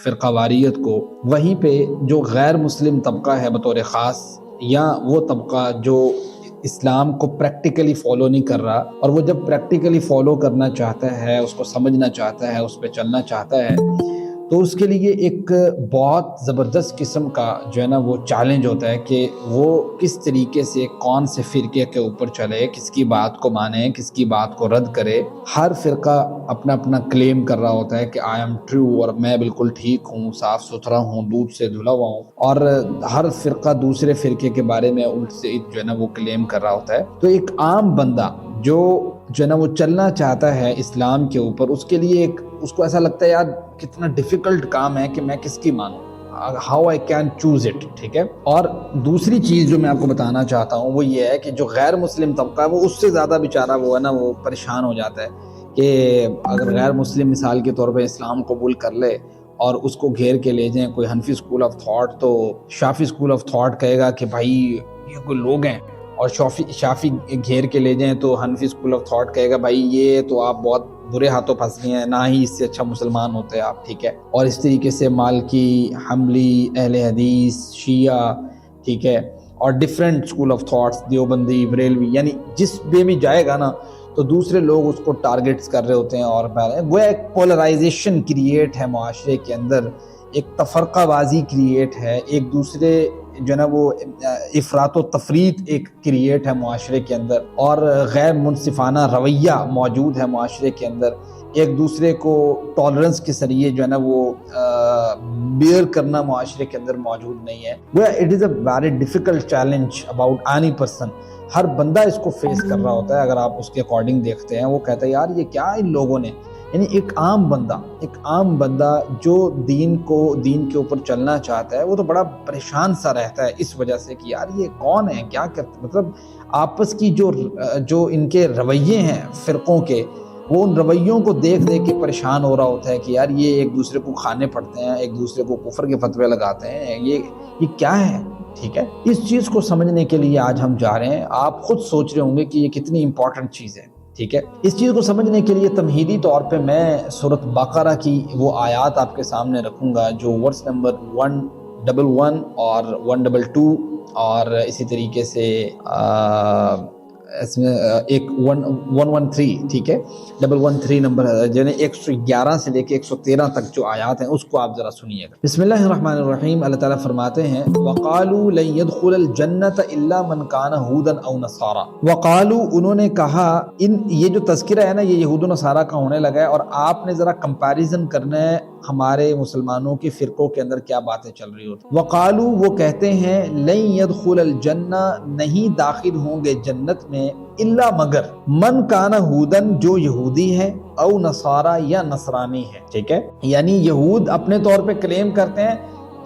فرقہ واریت کو، وہیں پہ جو غیر مسلم طبقہ ہے بطور خاص، یا وہ طبقہ جو اسلام کو پریکٹیکلی فالو نہیں کر رہا، اور وہ جب پریکٹیکلی فالو کرنا چاہتا ہے، اس کو سمجھنا چاہتا ہے، اس پہ چلنا چاہتا ہے، تو اس کے لیے ایک بہت زبردست قسم کا جو ہے نا وہ چیلنج ہوتا ہے کہ وہ کس طریقے سے کون سے فرقے کے اوپر چلے، کس کی بات کو مانے، کس کی بات کو رد کرے۔ ہر فرقہ اپنا اپنا کلیم کر رہا ہوتا ہے کہ آئی ایم ٹرو، اور میں بالکل ٹھیک ہوں، صاف ستھرا ہوں، دودھ سے دھلا ہوا ہوں، اور ہر فرقہ دوسرے فرقے کے بارے میں الٹ سے جو ہے نا وہ کلیم کر رہا ہوتا ہے۔ تو ایک عام بندہ جو ہے نا وہ چلنا چاہتا ہے اسلام کے اوپر، اس کے لیے اس کو ایسا لگتا ہے یار کتنا ڈیفیکلٹ کام ہے کہ میں کس کی مانوں، how I can choose it, ٹھیک ہے۔ اور دوسری چیز جو میں آپ کو بتانا چاہتا ہوں وہ یہ ہے کہ جو غیر مسلم طبقہ ہے وہ اس سے زیادہ بیچارہ وہ ہے نا وہ پریشان ہو جاتا ہے کہ اگر غیر مسلم مثال کے طور پہ اسلام قبول کر لے اور اس کو گھیر کے لے جائیں کوئی حنفی اسکول آف تھاٹ، تو شافی اسکول آف تھاٹ کہے گا کہ بھائی یہ کوئی لوگ ہیں، اور شافی گھیر کے لے جائیں تو حنفی اسکول آف تھاٹ کہے گا بھائی یہ تو آپ بہت برے ہاتھوں پھنس گئے ہیں، نہ ہی اس سے اچھا مسلمان ہوتے ہیں آپ، ٹھیک ہے۔ اور اس طریقے سے مالکی، حنبلی، اہل حدیث، شیعہ، ٹھیک ہے، اور different school of thoughts, Deobandi, Barelvi, یعنی جس پہ بھی جائے گا نا تو دوسرے لوگ اس کو ٹارگٹس کر رہے ہوتے ہیں، اور وہ ایک پولرائزیشن کریٹ ہے معاشرے کے اندر، ایک تفرقہ بازی کریٹ ہے، ایک دوسرے جو ہے نا وہ افراط و تفریط ایک کریٹ ہے معاشرے کے اندر، اور غیر منصفانہ رویہ موجود ہے معاشرے کے اندر، ایک دوسرے کو ٹالرنس کے ذریعے جو ہے نا وہ بیئر کرنا معاشرے کے اندر موجود نہیں ہے۔ وہ it is a very difficult challenge about any person, ہر بندہ اس کو فیس کر رہا ہوتا ہے۔ اگر آپ اس کے اکارڈنگ دیکھتے ہیں، وہ کہتا ہے یار یہ کیا ان لوگوں نے، یعنی ایک عام بندہ جو دین کے اوپر چلنا چاہتا ہے وہ تو بڑا پریشان سا رہتا ہے اس وجہ سے کہ یار یہ کون ہے، کیا کرتے، مطلب آپس کی جو ان کے رویے ہیں فرقوں کے، وہ ان رویوں کو دیکھ کے پریشان ہو رہا ہوتا ہے کہ یار یہ ایک دوسرے کو کھانے پڑتے ہیں، ایک دوسرے کو کفر کے فتوے لگاتے ہیں، یہ کیا ہے، ٹھیک ہے۔ اس چیز کو سمجھنے کے لیے آج ہم جا رہے ہیں۔ آپ خود سوچ رہے ہوں گے کہ یہ کتنی امپورٹنٹ چیز ہے، ٹھیک ہے۔ اس چیز کو سمجھنے کے لیے تمہیدی طور پہ میں سورۃ بقرہ کی وہ آیات آپ کے سامنے رکھوں گا جو ورس نمبر 111 اور 122، اور اسی طریقے سے اس میں ایک 113، ٹھیک ہے، 113 نمبر، یعنی 111 سے لے کے 113 تک جو آیات ہیں اس کو آپ ذرا سنیے گا۔ بسم اللہ الرحمن الرحیم۔ اللہ تعالیٰ فرماتے ہیں وَقَالُوا لَن يَدْخُلَ الْجَنَّةَ إِلَّا مَنْ كَانَ هُودًا أَوْ نَصَارَىٰ۔ وَقَالُوا، انہوں نے کہا، یہ جو تذکرہ ہے نا یہ یہود و نصارہ کا ہونے لگا ہے، اور آپ نے ذرا کمپیریزن کرنا ہے ہمارے مسلمانوں کے فرقوں کے اندر کیا باتیں چل رہی ہوتی۔ وقالو، وہ کہتے ہیں، لن يدخل الجنہ، نہیں داخل ہوں گے جنت میں، الا مگر، من کان ہودن، جو یہودی ہے، او نصارہ، یا نصرانی ہے، ٹھیک ہے۔ یعنی یہود اپنے طور پہ کلیم کرتے ہیں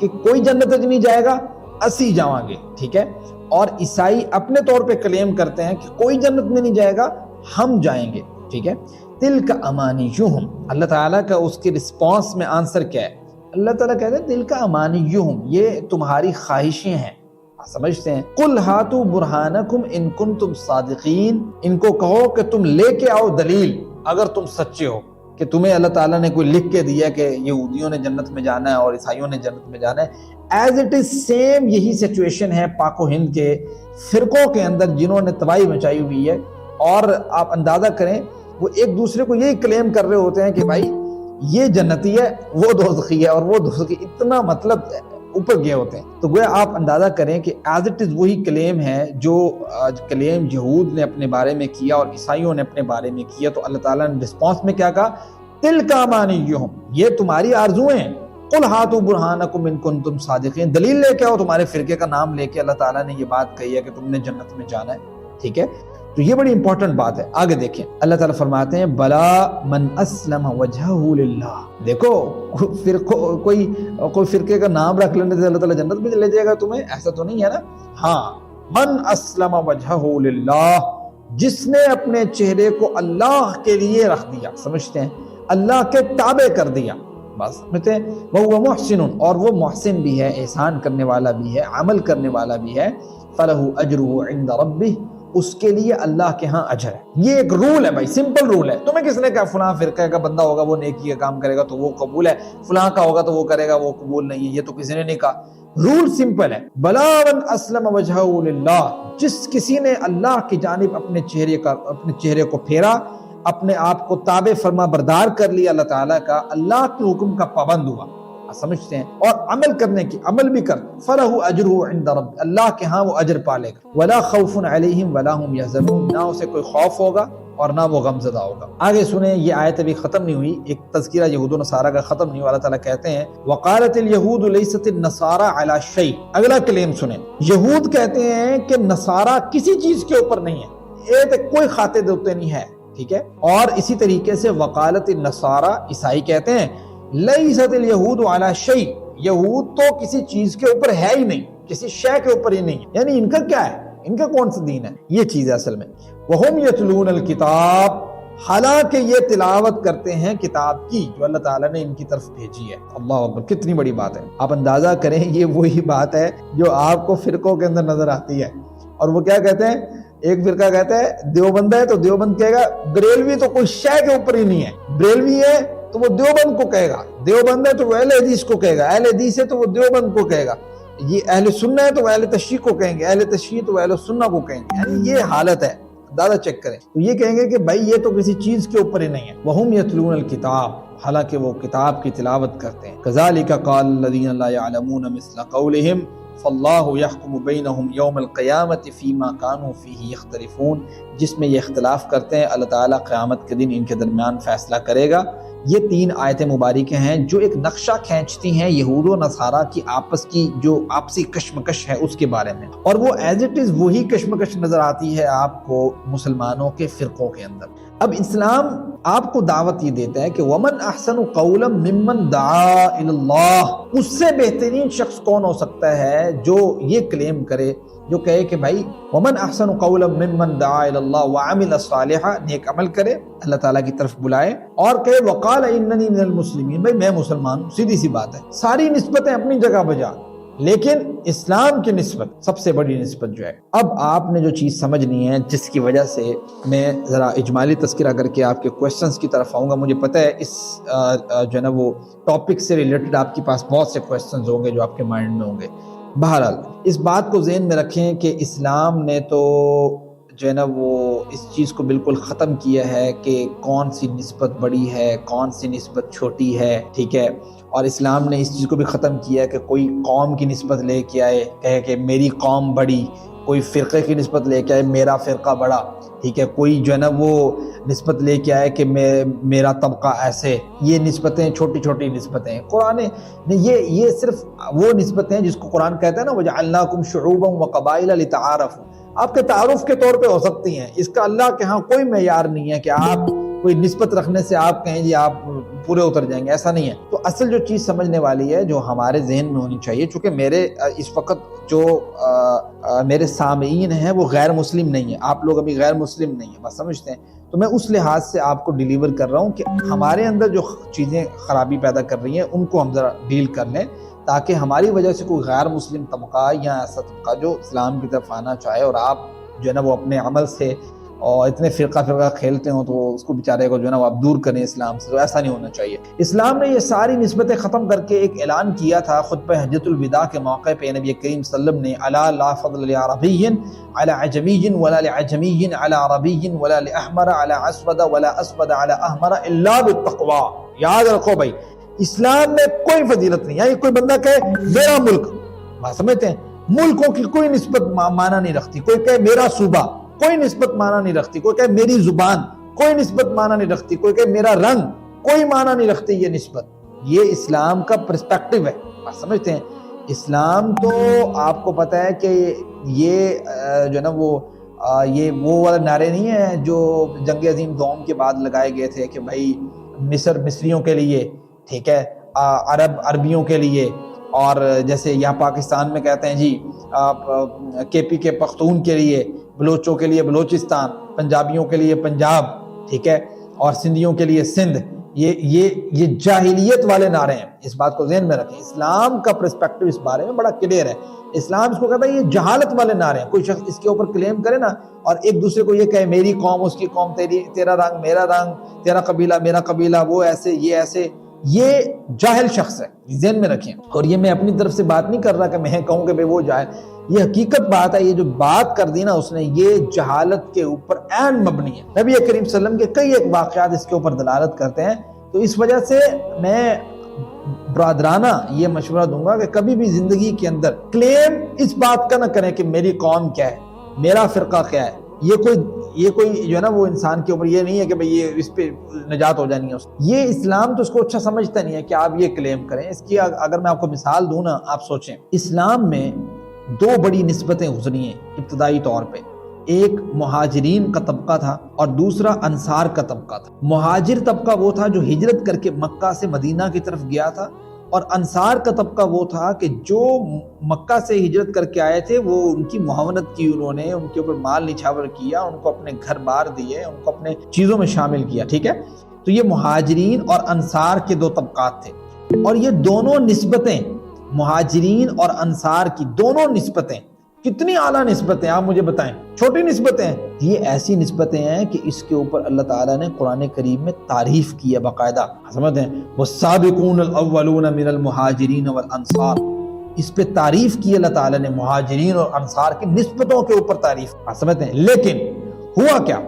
کہ کوئی جنت نہیں جائے گا، اسی جاؤں گے، ٹھیک ہے، اور عیسائی اپنے طور پہ کلیم کرتے ہیں کہ کوئی جنت میں نہیں جائے گا، ہم جائیں گے، ٹھیک ہے۔ تلک امانیہم، اللہ تعالیٰ کا اس کے رسپانس میں آنسر کیا ہے؟ اللہ تعالیٰ کہتے ہیں تلک امانیہم، یہ تمہاری خواہشیں ہیں، سمجھتے ہیں۔ قل ہاتوا برہانکم ان کنتم صادقین، ان کو کہو کہ تم لے کے آؤ دلیل اگر تم سچے ہو، کہ تمہیں اللہ تعالیٰ نے کوئی لکھ کے دیا کہ یہودیوں نے جنت میں جانا ہے اور عیسائیوں نے جنت میں جانا ہے۔ ایز اٹ از سیم یہی سچویشن ہے پاک و ہند کے فرقوں کے اندر جنہوں نے تباہی مچائی ہوئی ہے، اور آپ اندازہ کریں وہ ایک دوسرے کو یہی کلیم کر رہے ہوتے ہیں کہ بھائی یہ جنتی ہے، وہ دوزخی ہے، اور وہ دوزخی، اتنا مطلب اوپر گئے ہوتے ہیں۔ تو گویا آپ اندازہ کریں کہ ایز اٹ از وہی کلیم ہے جو کلیم یہود نے اپنے بارے میں کیا اور عیسائیوں نے اپنے بارے میں کیا۔ تو اللہ تعالیٰ نے رسپانس میں کیا کہا؟ تلک امانیہم، یہ تمہاری آرزویں ہیں۔ قل ہاتوا برہانکم ان کنتم صادقین، دلیل لے کے آؤ، تمہارے فرقے کا نام لے کے اللہ تعالیٰ نے یہ بات کہی ہے کہ تم نے جنت میں جانا ہے، ٹھیک ہے۔ تو یہ بڑی امپورٹنٹ بات ہے۔ آگے دیکھیں، اللہ تعالیٰ فرماتے ہیں بلا من اسلم وجہہ للہ، دیکھو کوئی فرقے کا نام رکھ لینے سے اللہ تعالیٰ جنت میں لے جائے گا تمہیں، ایسا تو نہیں ہے نا۔ ہاں، من اسلم وجہہ للہ، جس نے اپنے چہرے کو اللہ کے لیے رکھ دیا، سمجھتے ہیں، اللہ کے تابع کر دیا، بس سمجھتے ہیں۔ وہ محسن، اور وہ محسن بھی ہے، احسان کرنے والا بھی ہے، عمل کرنے والا بھی ہے، فلہ اجرہ عند ربہ، اس کے لیے اللہ کے ہاں اجر ہے۔ یہ ایک رول ہے بھائی، سمپل رول ہے۔ تمہیں کس نے کہا فلاں فرقہ کا بندہ ہوگا وہ نیکی کا کام کرے گا تو وہ قبول ہے، فلاں کا ہوگا تو وہ کرے گا وہ قبول نہیں ہے؟ یہ تو کسی نے نہیں کہا، رول سمپل ہے۔ بلا من اسلم وجہہ للہ، جس کسی نے اللہ کی جانب اپنے چہرے کو پھیرا، اپنے آپ کو تابع فرما بردار کر لیا اللہ تعالیٰ کا، اللہ کے حکم کا پابند ہوا، سمجھتے ہیں، اور عمل بھی کر، فَلَهُ أَجْرُهُ عِنْدَ رَبِّهِ، اللہ کے ہاں وہ اجر پالے گا، وَلَا خَوْفٌ عَلَيْهِمْ وَلَا هُمْ يَحْزَنُونَ، نہ اسے کوئی خوف ہوگا اور نہ وہ غم زدہ ہوگا۔ آگے سنیں، یہ آیت ابھی ختم نہیں ہوئی، ایک تذکرہ یہود و نصارہ کا ختم نہیں ہوا۔ اللہ تعالیٰ کہتے ہیں وَقَالَتِ الْيَهُودُ لَيْسَتِ النَّصَارَى عَلَى شَيْءٍ، اگلا کلیم سنیں، یہود کہتے ہیں کہ نصارہ کسی چیز کے اوپر نہیں ہے، یہ تو کوئی خاطر دوتے نہیں ہے، ٹھیک ہے۔ اور اسی طریقے سے وقالت النصارى، عیسائی کہتے ہیں لیست الیہود علی شیء، یہود تو کسی چیز کے اوپر ہے ہی نہیں، کسی شے کے اوپر ہی نہیں ہے، یعنی ان کا کیا ہے، ان کا کون سا دین ہے؟ یہ چیز ہے اصل میں۔ وہم یتلون الکتاب، حالانکہ یہ تلاوت کرتے ہیں کتاب کی جو اللہ تعالیٰ نے ان کی طرف بھیجی ہے۔ اللہ اکبر، کتنی بڑی بات ہے۔ آپ اندازہ کریں، یہ وہی بات ہے جو آپ کو فرقوں کے اندر نظر آتی ہے، اور وہ کیا کہتے ہیں؟ ایک فرقہ کہتا ہے دیوبند ہے تو دیوبند کہے گا بریلوی تو کوئی شے کے اوپر ہی نہیں ہے، بریلوی ہے تو وہ دیوبند کو کہے گا، دیوبند ہے تو وہ اہل حدیث کو کہے گا، اہل حدیث ہے تو وہ دیوبند کو کہے گا، یہ اہل سنہ ہے تو وہ اہل تشیع کو کہیں گے، اہل تشیع تو وہ اہل سنہ کو کہیں گے، یعنی یہ حالت ہے۔ دادا چیک کریں تو یہ کہیں گے کہ بھائی یہ تو کسی چیز کے اوپر ہی نہیں ہے۔ وَهُمْ يَتْلُونَ الْكِتَابَ، حالانکہ وہ کتاب کی تلاوت کرتے ہیں۔ كَذَلِكَ قَالَ الَّذِينَ لَا يَعْلَمُونَ مِثْلَ قَوْلِهِمْ فَاللَّهُ يَحْكُمُ بَيْنَهُمْ يَوْمَ الْقِيَامَةِ فِيمَا كَانُوا فِيهِ يَخْتَلِفُونَ، جس میں یہ اختلاف کرتے ہیں اللہ تعالیٰ قیامت کے دن ان کے درمیان فیصلہ کرے گا۔ یہ تین آیتیں مبارکیں ہیں جو ایک نقشہ کھینچتی ہیں یہود و نصارہ کی آپس کی جو آپسی کشمکش ہے اس کے بارے میں، اور وہ ایز اٹ از وہی کشمکش نظر آتی ہے آپ کو مسلمانوں کے فرقوں کے اندر۔ اب اسلام آپ کو دعوت یہ دیتا ہے کہ وَمَنْ أَحْسَنُ قَوْلًا مِّمَّنْ دَعَا إِلَى اللَّهِ، اس سے بہترین شخص کون ہو سکتا ہے جو یہ کلیم کرے، جو کہے کہ بھائی وَمَنْ أَحْسَنُ قَوْلًا مِّمَّنْ دَعَا إِلَى اللَّهِ وَعَمِلَ صَالِحًا، نیک عمل کرے، اللہ تعالیٰ کی طرف بلائے، اور کہے وَقَالَ إِنَّنِي مِنَ الْمُسْلِمِينَ، بھائی میں مسلمان ہوں، سیدھی سی بات ہے۔ ساری نسبتیں اپنی جگہ بجا، لیکن اسلام کی نسبت سب سے بڑی نسبت جو ہے۔ اب آپ نے جو چیز سمجھنی ہے، جس کی وجہ سے میں ذرا اجمالی تذکرہ کر کے آپ کے کویسچنز کی طرف آؤں گا، مجھے پتہ ہے اس جو ہے نا وہ ٹاپک سے ریلیٹڈ آپ کے پاس بہت سے کویسچنز ہوں گے جو آپ کے مائنڈ میں ہوں گے۔ بہرحال اس بات کو ذہن میں رکھیں کہ اسلام نے تو جو ہے نا وہ اس چیز کو بالکل ختم کیا ہے کہ کون سی نسبت بڑی ہے کون سی نسبت چھوٹی ہے، ٹھیک ہے۔ اور اسلام نے اس چیز کو بھی ختم کیا ہے کہ کوئی قوم کی نسبت لے کے آئے کہے کہ میری قوم بڑی، کوئی فرقے کی نسبت لے کے آئے میرا فرقہ بڑا، ٹھیک ہے، کوئی جو ہے نا وہ نسبت لے کے آئے کہ میرا طبقہ ایسے، یہ نسبتیں چھوٹی چھوٹی نسبتیں ہیں۔ قرآن نے یہ صرف وہ نسبتیں ہیں جس کو قرآن کہتا ہے نا وَجَعَلْنَاكُمْ شُعُوبًا وَقَبَائِلَ لِتَعَارَفُوا، آپ کے تعارف کے طور پہ ہو سکتی ہیں، اس کا اللہ کے ہاں کوئی معیار نہیں ہے کہ آپ کوئی نسبت رکھنے سے آپ کہیں جی آپ پورے اتر جائیں گے، ایسا نہیں ہے۔ تو اصل جو چیز سمجھنے والی ہے جو ہمارے ذہن میں ہونی چاہیے، چونکہ میرے اس وقت جو میرے سامعین ہیں وہ غیر مسلم نہیں ہیں، آپ لوگ ابھی غیر مسلم نہیں ہیں، بس سمجھتے ہیں، تو میں اس لحاظ سے آپ کو ڈیلیور کر رہا ہوں کہ ہمارے اندر جو چیزیں خرابی پیدا کر رہی ہیں ان کو ہم ذرا ڈیل کر لیں، تاکہ ہماری وجہ سے کوئی غیر مسلم طبقہ یا ایسا طبقہ جو اسلام کی طرف آنا چاہے اور آپ جو ہے نا وہ اپنے عمل سے اور اتنے فرقہ کھیلتے ہوں تو اس کو بیچارے کو جو ہے نا وہ آپ دور کریں اسلام سے، تو ایسا نہیں ہونا چاہیے۔ اسلام نے یہ ساری نسبتیں ختم کر کے ایک اعلان کیا تھا خطبہ حجۃ الوداع کے موقع پہ، نبی کریم صلی اللہ علیہ وسلم نے الا لا فضل لعربی علی عجمی ولا لعجمی علی عربی ولا لاحمر علی اسود ولا اسود علی احمر الا بالتقوی، یاد رکھو بھائی اسلام میں کوئی فضیلت نہیں، یعنی کوئی بندہ کہے میرا ملک، بات سمجھتے ہیں، ملکوں کی کوئی نسبت معنی نہیں رکھتی، کوئی کہے میرا صوبہ کوئی نسبت معنی نہیں رکھتی، کوئی کہے میری زبان کوئی نسبت معنی نہیں رکھتی، کوئی کہے میرا رنگ کوئی معنی نہیں رکھتی، یہ نسبت، یہ اسلام کا پرسپیکٹیو ہے، بات سمجھتے ہیں۔ اسلام تو آپ کو پتہ ہے کہ یہ جو ہے نا وہ والا نعرے نہیں ہیں جو جنگ عظیم دوم کے بعد لگائے گئے تھے کہ بھائی مصر مصریوں کے لیے، ٹھیک ہے، عرب عربیوں کے لیے، اور جیسے یہاں پاکستان میں کہتے ہیں جی کے پی کے پختون کے لیے، بلوچوں کے لیے بلوچستان، پنجابیوں کے لیے پنجاب، ٹھیک ہے، اور سندھیوں کے لیے سندھ، یہ جاہلیت والے نعرے ہیں، اس بات کو ذہن میں رکھیں۔ اسلام کا پرسپیکٹو اس بارے میں بڑا کلیئر ہے۔ اسلام اس کو کہتا ہے یہ جہالت والے نعرے ہیں۔ کوئی شخص اس کے اوپر کلیم کرے نا اور ایک دوسرے کو یہ کہے میری قوم اس کی قوم، تیرا رنگ میرا رنگ، تیرا قبیلہ میرا قبیلہ، وہ ایسے یہ ایسے، یہ جاہل شخص ہے، ذہن میں رکھیں۔ اور یہ میں اپنی طرف سے بات نہیں کر رہا کہ میں کہوں کہ بھئی وہ جاہل، یہ حقیقت بات ہے۔ یہ جو بات کر دی نا اس نے، یہ جہالت کے اوپر عین مبنی ہے۔ نبی کریم صلی اللہ علیہ وسلم کے کئی ایک واقعات اس کے اوپر دلالت کرتے ہیں۔ تو اس وجہ سے میں برادرانہ یہ مشورہ دوں گا کہ کبھی بھی زندگی کے اندر کلیم اس بات کا نہ کریں کہ میری قوم کیا ہے، میرا فرقہ کیا ہے۔ یہ کوئی جو ہے نا وہ انسان کے اوپر یہ نہیں ہے کہ بھئی یہ اس پہ نجات ہو جانی ہے۔ یہ اسلام تو اس کو اچھا سمجھتا نہیں ہے کہ آپ یہ کلیم کریں۔ اس کی اگر میں آپ کو مثال دوں نا، آپ سوچیں اسلام میں دو بڑی نسبتیں گزری ہیں ابتدائی طور پہ۔ ایک مہاجرین کا طبقہ تھا اور دوسرا انصار کا طبقہ تھا۔ مہاجر طبقہ وہ تھا جو ہجرت کر کے مکہ سے مدینہ کی طرف گیا تھا، اور انصار کا طبقہ وہ تھا کہ جو مکہ سے ہجرت کر کے آئے تھے، وہ ان کی معاونت کی، انہوں نے ان کے اوپر مال نچھاور کیا، ان کو اپنے گھر بار دیے، ان کو اپنے چیزوں میں شامل کیا، ٹھیک ہے۔ تو یہ مہاجرین اور انصار کے دو طبقات تھے، اور یہ دونوں نسبتیں مہاجرین اور انصار کی دونوں نسبتیں کتنی اعلیٰ نسبتیں آپ مجھے بتائیں؟ چھوٹی نسبتیں ہیں؟ یہ ایسی نسبتیں ہیں کہ اس کے اوپر اللہ تعالیٰ نے قرآن کریم میں تعریف کی ہے باقاعدہ، سمجھتے ہیں والسابقون الاولون من المہاجرین والانصار، اس پہ تعریف کی اللہ تعالیٰ نے، مہاجرین اور انصار کی نسبتوں کے اوپر تعریف، سمجھتے ہیں۔ لیکن ہوا کیا؟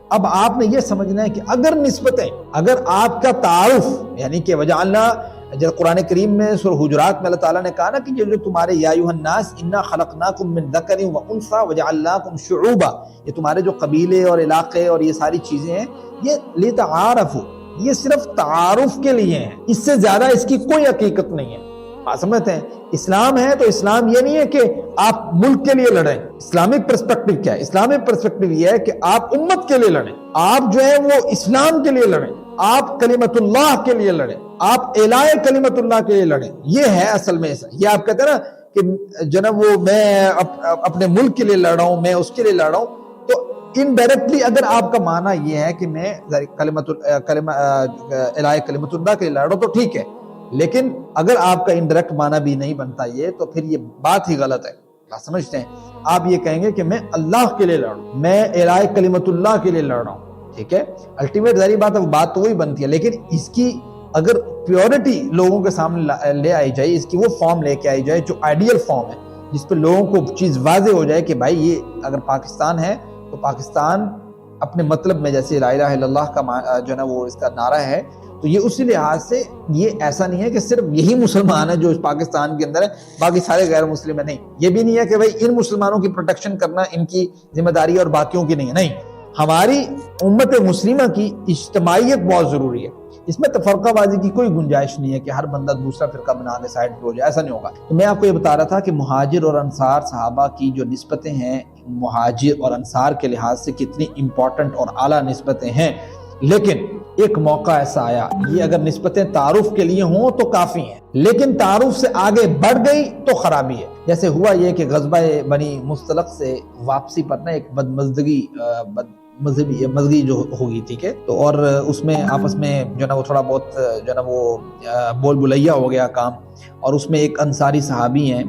اب آپ نے یہ سمجھنا ہے کہ اگر نسبتیں، اگر آپ کا تعارف، یعنی کہ وجعلنا، جب قرآن کریم میں سورہ حجرات میں اللہ تعالیٰ نے کہا نا کہ جو تمہارے یا ایھا الناس انا خلقناکم من ذکر و انثی وجعلناکم شعوبا، یہ تمہارے جو قبیلے اور علاقے اور یہ ساری چیزیں ہیں، یہ لتعارفوا، یہ صرف تعارف کے لیے ہیں، اس سے زیادہ اس کی کوئی حقیقت نہیں ہے۔ آپ سمجھتے ہیں؟ اسلام ہے تو اسلام یہ نہیں ہے کہ آپ ملک کے لیے لڑیں۔ اسلامک پرسپیکٹو کیا ہے؟ اسلامک پرسپیکٹو یہ ہے کہ آپ امت کے لیے لڑیں، آپ جو ہے وہ اسلام کے لیے لڑیں، آپ کلمت اللہ کے لیے لڑیں، آپ اعلاء کلمت اللہ کے لیے لڑیں۔ یہ ہے اصل میں یہ آپ کہتے ہیں نا کہ جناب وہ میں اپنے ملک کے لیے لڑ رہا ہوں، میں اس کے لیے لڑ رہا ہوں، تو انڈائریکٹلی اگر آپ کا معنی یہ ہے کہ میں اعلاء کلمت اللہ کے لیے لڑ رہا ہوں تو ٹھیک ہے، لیکن اگر آپ کا انڈائریکٹ معنی بھی نہیں بنتا یہ، تو پھر یہ بات ہی غلط ہے۔ آپ سمجھتے ہیں؟ آپ یہ کہیں گے کہ میں اللہ کے لیے لڑ رہا ہوں، میں اعلاء کلمت اللہ کے لیے لڑ رہا ہوں، ٹھیک ہے۔ الٹیمیٹ ظاہری بات ہے، وہ بات تو وہی بنتی ہے، لیکن اس کی اگر پیورٹی لوگوں کے سامنے لے آئی جائے، اس کی وہ فارم لے کے آئی جائے جو آئیڈیل فارم ہے، جس پہ لوگوں کو چیز واضح ہو جائے کہ بھائی یہ اگر پاکستان ہے تو پاکستان اپنے مطلب میں، جیسے لا الہ الا اللہ کا جو ہے نا وہ اس کا نعرہ ہے، تو یہ اسی لحاظ سے یہ ایسا نہیں ہے کہ صرف یہی مسلمان ہے جو اس پاکستان کے اندر ہے، باقی سارے غیر مسلم ہیں، نہیں۔ یہ بھی نہیں ہے کہ بھائی ان مسلمانوں کی پروٹیکشن کرنا ان کی ذمہ داری اور باقیوں کی نہیں ہے، نہیں۔ ہماری امت مسلمہ کی اجتماعیت بہت ضروری ہے، اس میں تفرقہ بازی کی کوئی گنجائش نہیں ہے کہ ہر بندہ دوسرا فرقہ بنا کے سائڈ پہ ہو جائے، ایسا نہیں ہوگا۔ تو میں آپ کو یہ بتا رہا تھا کہ مہاجر اور انصار صحابہ کی جو نسبتیں ہیں، مہاجر اور انصار کے لحاظ سے کتنی امپورٹنٹ اور اعلیٰ نسبتیں ہیں، لیکن ایک موقع ایسا آیا، یہ اگر نسبتیں تعارف کے لیے ہوں تو کافی ہیں، لیکن تعارف سے آگے بڑھ گئی تو خرابی ہے۔ جیسے ہوا یہ کہ غزوہ بنی مصطلق سے واپسی پر نا ایک مذہبی جو ہوگی، ٹھیک ہے، تو اور اس میں آپس میں جو ہے نا وہ تھوڑا بہت جو ہے نا وہ بول بلیا ہو گیا کام، اور اس میں ایک انصاری صحابی ہیں،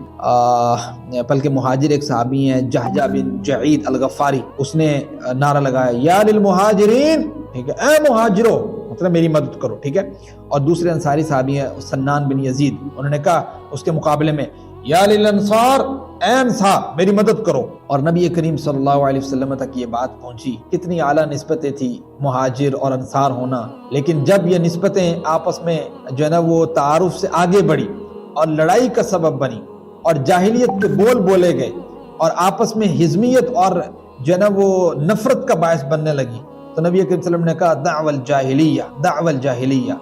بلکہ مہاجر ایک صحابی ہیں، جہجہ بن جعید الغفاری، اس نے نعرہ لگایا یا للمہاجرین، ٹھیک ہے، اے مہاجرو، مطلب میری مدد کرو، ٹھیک ہے۔ اور دوسرے انصاری صحابی ہیں سنان بن یزید، انہوں نے کہا اس کے مقابلے میں یا للانصار، اے انصار میری مدد کرو۔ اور نبی کریم صلی اللہ علیہ وسلم تک یہ بات پہنچی، کتنی اعلیٰ نسبتیں تھی مہاجر اور انصار ہونا، لیکن جب یہ نسبتیں آپس میں جو ہے نا وہ تعارف سے آگے بڑھی اور لڑائی کا سبب بنی اور جاہلیت کے بول بولے گئے اور آپس میں ہزمیت اور جو ہے نا وہ نفرت کا باعث بننے لگی، تو نبی کریم صلی اللہ علیہ وسلم نے کہا دعو الجاہلیہ، دعو الجاہلیہ،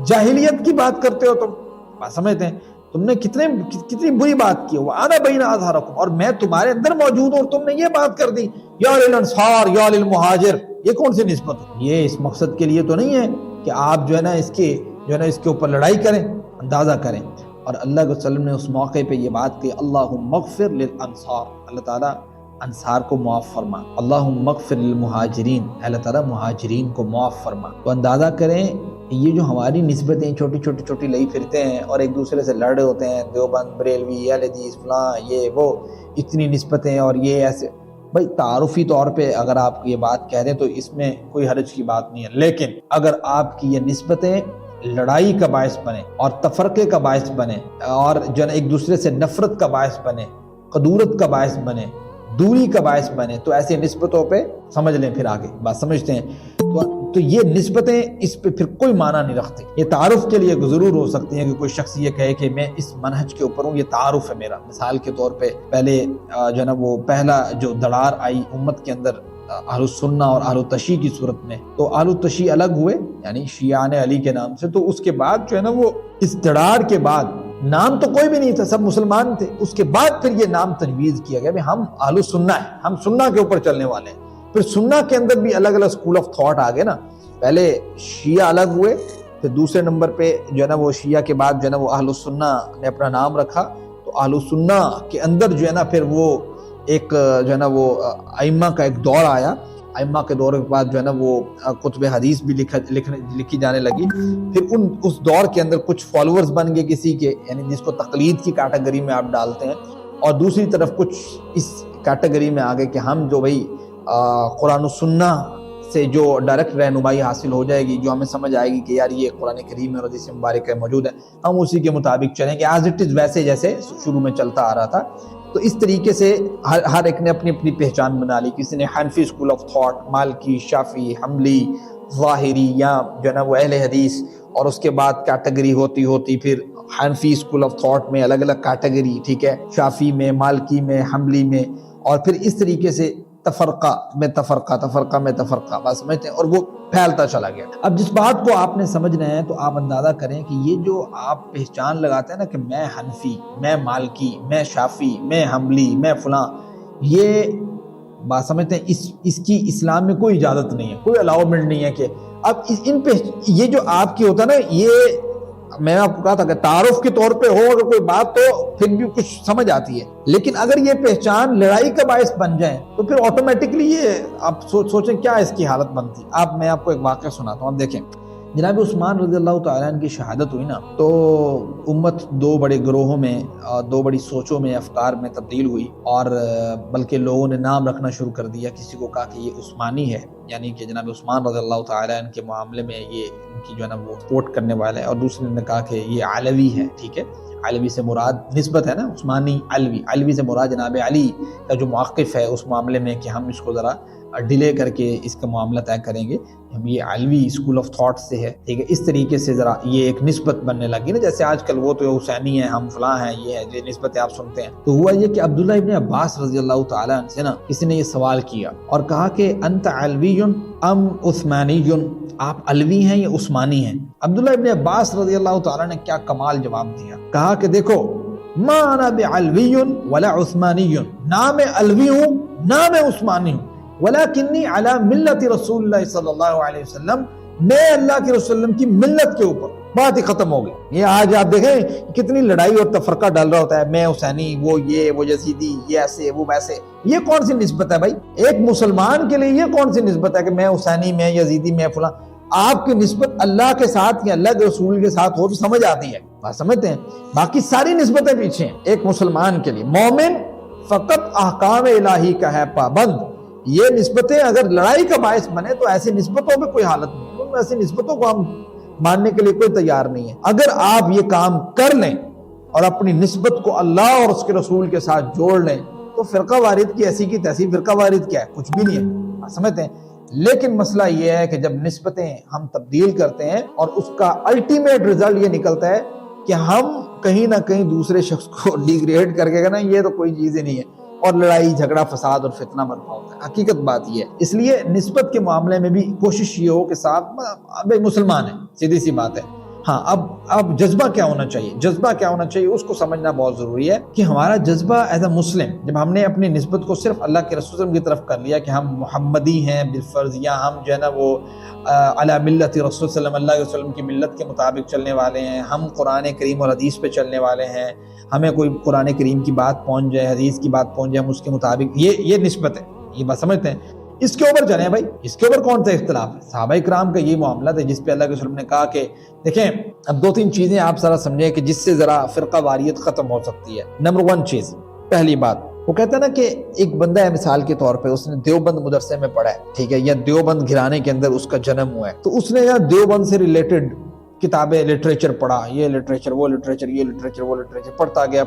جاہلیت کی بات کرتے ہو تم، بات سمجھتے ہیں؟ تم نے کتنی بری بات کی، وَأَنَا بَيْنَ أَظْهَرَكُمْ، اور میں تمہارے اندر موجود ہوں اور تم نے یہ بات کر دی، یا للانصار یا للمہاجر، یہ کون سی نسبت ہے؟ یہ اس مقصد کے لیے تو نہیں ہے کہ آپ جو ہے نا اس کے اوپر لڑائی کریں، اندازہ کریں۔ اور اللہ کے وسلم نے اس موقع پہ یہ بات کی، اللہم اغفر للانصار، اللہ تعالیٰ انصار کو معاف فرما، اللہم اغفر للمہاجرین، اللہ تعالیٰ مہاجرین کو معاف فرما۔ تو اندازہ کریں یہ جو ہماری نسبتیں چھوٹی لئی پھرتے ہیں اور ایک دوسرے سے لڑ رہے ہوتے ہیں، دیوبند، بریلوی، اہل حدیث، فلاں، یہ وہ، اتنی نسبتیں اور یہ ایسے، بھائی تعارفی طور پہ اگر آپ یہ بات کہہ دیں تو اس میں کوئی حرج کی بات نہیں ہے، لیکن اگر آپ کی یہ نسبتیں لڑائی کا باعث بنے اور تفرقے کا باعث بنے اور ایک دوسرے سے نفرت کا باعث بنے، قدورت کا باعث بنے، دوری کا باعث بنے، تو ایسی نسبتوں پہ سمجھ لیں، پھر آگے بات سمجھتے ہیں تو یہ نسبتیں اس پہ پھر کوئی معنی نہیں رکھتی۔ یہ تعارف کے لیے ضرور ہو سکتی ہیں کہ کوئی شخص یہ کہے کہ میں اس منہج کے اوپر ہوں، یہ تعارف ہے میرا۔ مثال کے طور پہ پہلے جو ہے نا وہ پہلا جو دڑار آئی امت کے اندر اہل السنہ اور اہل التشیع کی صورت میں، تو اہل التشیع الگ ہوئے یعنی شیعان علی کے نام سے، تو اس کے بعد جو ہے نا وہ اس دڑار کے بعد نام تو کوئی بھی نہیں تھا، سب مسلمان تھے، اس کے بعد پھر یہ نام تجویز کیا گیا کہ ہم اہل السنہ ہیں، ہم سنہ کے اوپر چلنے والے ہیں۔ پھر سنہ کے اندر بھی الگ الگ اسکول آف تھاٹ آ گئے نا، پہلے شیعہ الگ ہوئے، پھر دوسرے نمبر پہ جو ہے نا وہ شیعہ کے بعد جو ہے نا وہ اہل السنہ نے اپنا نام رکھا، تو اہل السنہ کے اندر جو ہے نا پھر وہ ایک جو ہے نا وہ ائمہ کا ایک دور آیا، ائمہ کے دور کے بعد جو ہے نا وہ کتب حدیث بھی لکھی جانے لگی، پھر اس دور کے اندر کچھ فالوورز بن گئے کسی کے، یعنی جس کو تقلید کی کیٹیگری میں آپ ڈالتے ہیں، اور دوسری طرف کچھ اس کیٹیگری میں آگے کہ ہم جو بھائی قرآن و سنہ سے جو ڈائریکٹ رہنمائی حاصل ہو جائے گی، جو ہمیں سمجھ آئے گی کہ یار یہ قرآن کریم اور حدیث مبارکہ موجود ہے، ہم اسی کے مطابق چلیں گے ایز اٹ از، ویسے جیسے شروع میں چلتا آ رہا تھا۔ تو اس طریقے سے ہر ایک نے اپنی اپنی پہچان بنا لی، کسی نے حنفی اسکول آف تھاٹ، مالکی، شافعی، حنبلی، ظاہری، یا جو ہے نا وہ اہل حدیث، اور اس کے بعد کیٹیگری ہوتی پھر حنفی اسکول آف تھاٹ میں الگ الگ کیٹیگری، ٹھیک ہے، شافعی میں، مالکی میں، حنبلی میں، اور پھر اس طریقے سے تفرقہ میں تفرقہ بات سمجھتے ہیں، اور وہ پھیلتا چلا گیا۔ اب جس بات کو آپ نے سمجھنا ہے تو آپ اندازہ کریں کہ یہ جو آپ پہچان لگاتے ہیں نا کہ میں حنفی، میں مالکی، میں شافعی، میں حنبلی، میں فلاں، یہ بات سمجھتے ہیں اس کی اسلام میں کوئی اجازت نہیں ہے، کوئی الاؤمنٹ نہیں ہے کہ اب ان پہ یہ جو آپ کی ہوتا ہے نا، یہ میں نے آپ کو کہا تھا کہ تعارف کے طور پہ ہو اگر کوئی بات تو پھر بھی کچھ سمجھ آتی ہے، لیکن اگر یہ پہچان لڑائی کا باعث بن جائے تو پھر آٹومیٹکلی یہ آپ سوچیں کیا اس کی حالت بنتی۔ میں آپ کو ایک واقعہ سناتا ہوں، آپ دیکھیں جناب عثمان رضی اللہ تعالیٰ عنہ کی شہادت ہوئی نا، تو امت دو بڑے گروہوں میں، دو بڑی سوچوں میں، افکار میں تبدیل ہوئی، اور بلکہ لوگوں نے نام رکھنا شروع کر دیا۔ کسی کو کہا کہ یہ عثمانی ہے، یعنی کہ جناب عثمان رضی اللہ تعالیٰ عنہ کے معاملے میں یہ ان کی جو ہے نا وہ سپورٹ کرنے والا ہے، اور دوسرے نے کہا کہ یہ علوی ہے، ٹھیک ہے، علوی سے مراد نسبت ہے نا، عثمانی علوی سے مراد جناب علی کا جو موقف ہے اس معاملے میں کہ ہم اس کو ذرا ڈیلے کر کے اس کا معاملہ طے کریں گے، ہم یہ علوی اسکول آف تھاٹ سے ہے، ٹھیک ہے، اس طریقے سے ذرا یہ ایک نسبت بننے لگی نا، جیسے آج کل وہ تو حسینی ہیں، ہم فلاں ہیں، یہ ہے یہ نسبتیں آپ سنتے ہیں۔ تو ہوا یہ کہ عبداللہ ابن عباس رضی اللہ تعالیٰ عنہ سے نا کسی نے یہ سوال کیا اور کہا کہ انت علوی ام عثمانی، آپ علوی ہیں یا عثمانی ہیں؟ عبداللہ ابن عباس رضی اللہ تعالیٰ نے کیا کمال جواب دیا، کہا کہ دیکھو ما انا بعلوی ولا عثمانی، نہ میں علوی ہوں نہ میں عثمانی ہوں، ولیکنی علی ملت رسول اللہ صلی اللہ علیہ وسلم، میں اللہ کے رسول اللہ کی ملت کے اوپر، بات ہی ختم ہو گئی۔ یہ آج آپ دیکھیں کتنی لڑائی اور تفرقہ ڈال رہا ہوتا ہے، میں حسینی، وہ یہ، وہ یزیدی، یہ ایسے وہ ویسے، یہ کون سی نسبت ہے بھائی؟ ایک مسلمان کے لیے یہ کون سی نسبت ہے کہ میں حسینی، میں یزیدی، میں فلاں؟ آپ کی نسبت اللہ کے ساتھ یا اللہ کے رسول کے ساتھ ہو تو سمجھ آتی ہے، بات سمجھتے ہیں، باقی ساری نسبتیں پیچھے ہیں۔ ایک مسلمان کے لیے مومن فقط احکام الہی کا ہے پابند، یہ نسبتیں اگر لڑائی کا باعث بنے تو ایسی نسبتوں میں کوئی حالت نہیں، ایسی نسبتوں کو ہم ماننے کے لیے کوئی تیار نہیں ہے۔ اگر آپ یہ کام کر لیں اور اپنی نسبت کو اللہ اور اس کے رسول کے ساتھ جوڑ لیں تو فرقہ وارث کی ایسی کی تیسی، فرقہ وارث کیا ہے؟ کچھ بھی نہیں ہے، سمجھتے ہیں۔ لیکن مسئلہ یہ ہے کہ جب نسبتیں ہم تبدیل کرتے ہیں اور اس کا الٹیمیٹ رزلٹ یہ نکلتا ہے کہ ہم کہیں نہ کہیں دوسرے شخص کو ڈیگریڈ کر کے کہنا یہ تو کوئی چیز ہی نہیں ہے، اور لڑائی جھگڑا فساد اور فتنہ برپا ہوتا ہے۔ حقیقت بات یہ ہے، اس لیے نسبت کے معاملے میں بھی کوشش یہ ہو کہ صاحب بھائی مسلمان ہیں، سیدھی سی بات ہے۔ ہاں اب جذبہ کیا ہونا چاہیے، جذبہ کیا ہونا چاہیے اس کو سمجھنا بہت ضروری ہے کہ ہمارا جذبہ ایز اے مسلم، جب ہم نے اپنی نسبت کو صرف اللہ کے رسول صلی اللہ علیہ وسلم کی طرف کر لیا کہ ہم محمدی ہیں بالفرض، یا ہم جو ہے نا وہ علی ملت رسول صلی اللہ علیہ وسلم کی ملت کے مطابق چلنے والے ہیں، ہم قرآن کریم اور حدیث پہ چلنے والے ہیں، ہمیں کوئی قرآن کریم کی بات پہنچ جائے، حدیث کی بات پہنچ جائے، ہم اس کے مطابق، یہ نسبت ہے، یہ بات سمجھتے ہیں۔ اس کے اوپر چلیں بھائی، اس کے اوپر کون سا اختلاف ہے؟ صحابہ کرام کا یہ معاملہ تھا جس پہ اللہ کے رسول نے کہا کہ دیکھیں اب دو تین چیزیں آپ ذرا سمجھیں کہ جس سے ذرا فرقہ واریت ختم ہو سکتی ہے۔ نمبر 1 چیز، پہلی بات، وہ کہتا ہے نا کہ ایک بندہ ہے مثال کے طور پہ، اس نے دیوبند مدرسے میں پڑھا ہے، ٹھیک ہے، یا دیوبند گھرانے کے اندر اس کا جنم ہوا ہے، تو اس نے یا دیوبند سے ریلیٹڈ کتابیں لٹریچر پڑھا، یہ لٹریچر وہ لٹریچر یہ لٹریچر وہ لٹریچر پڑھتا گیا،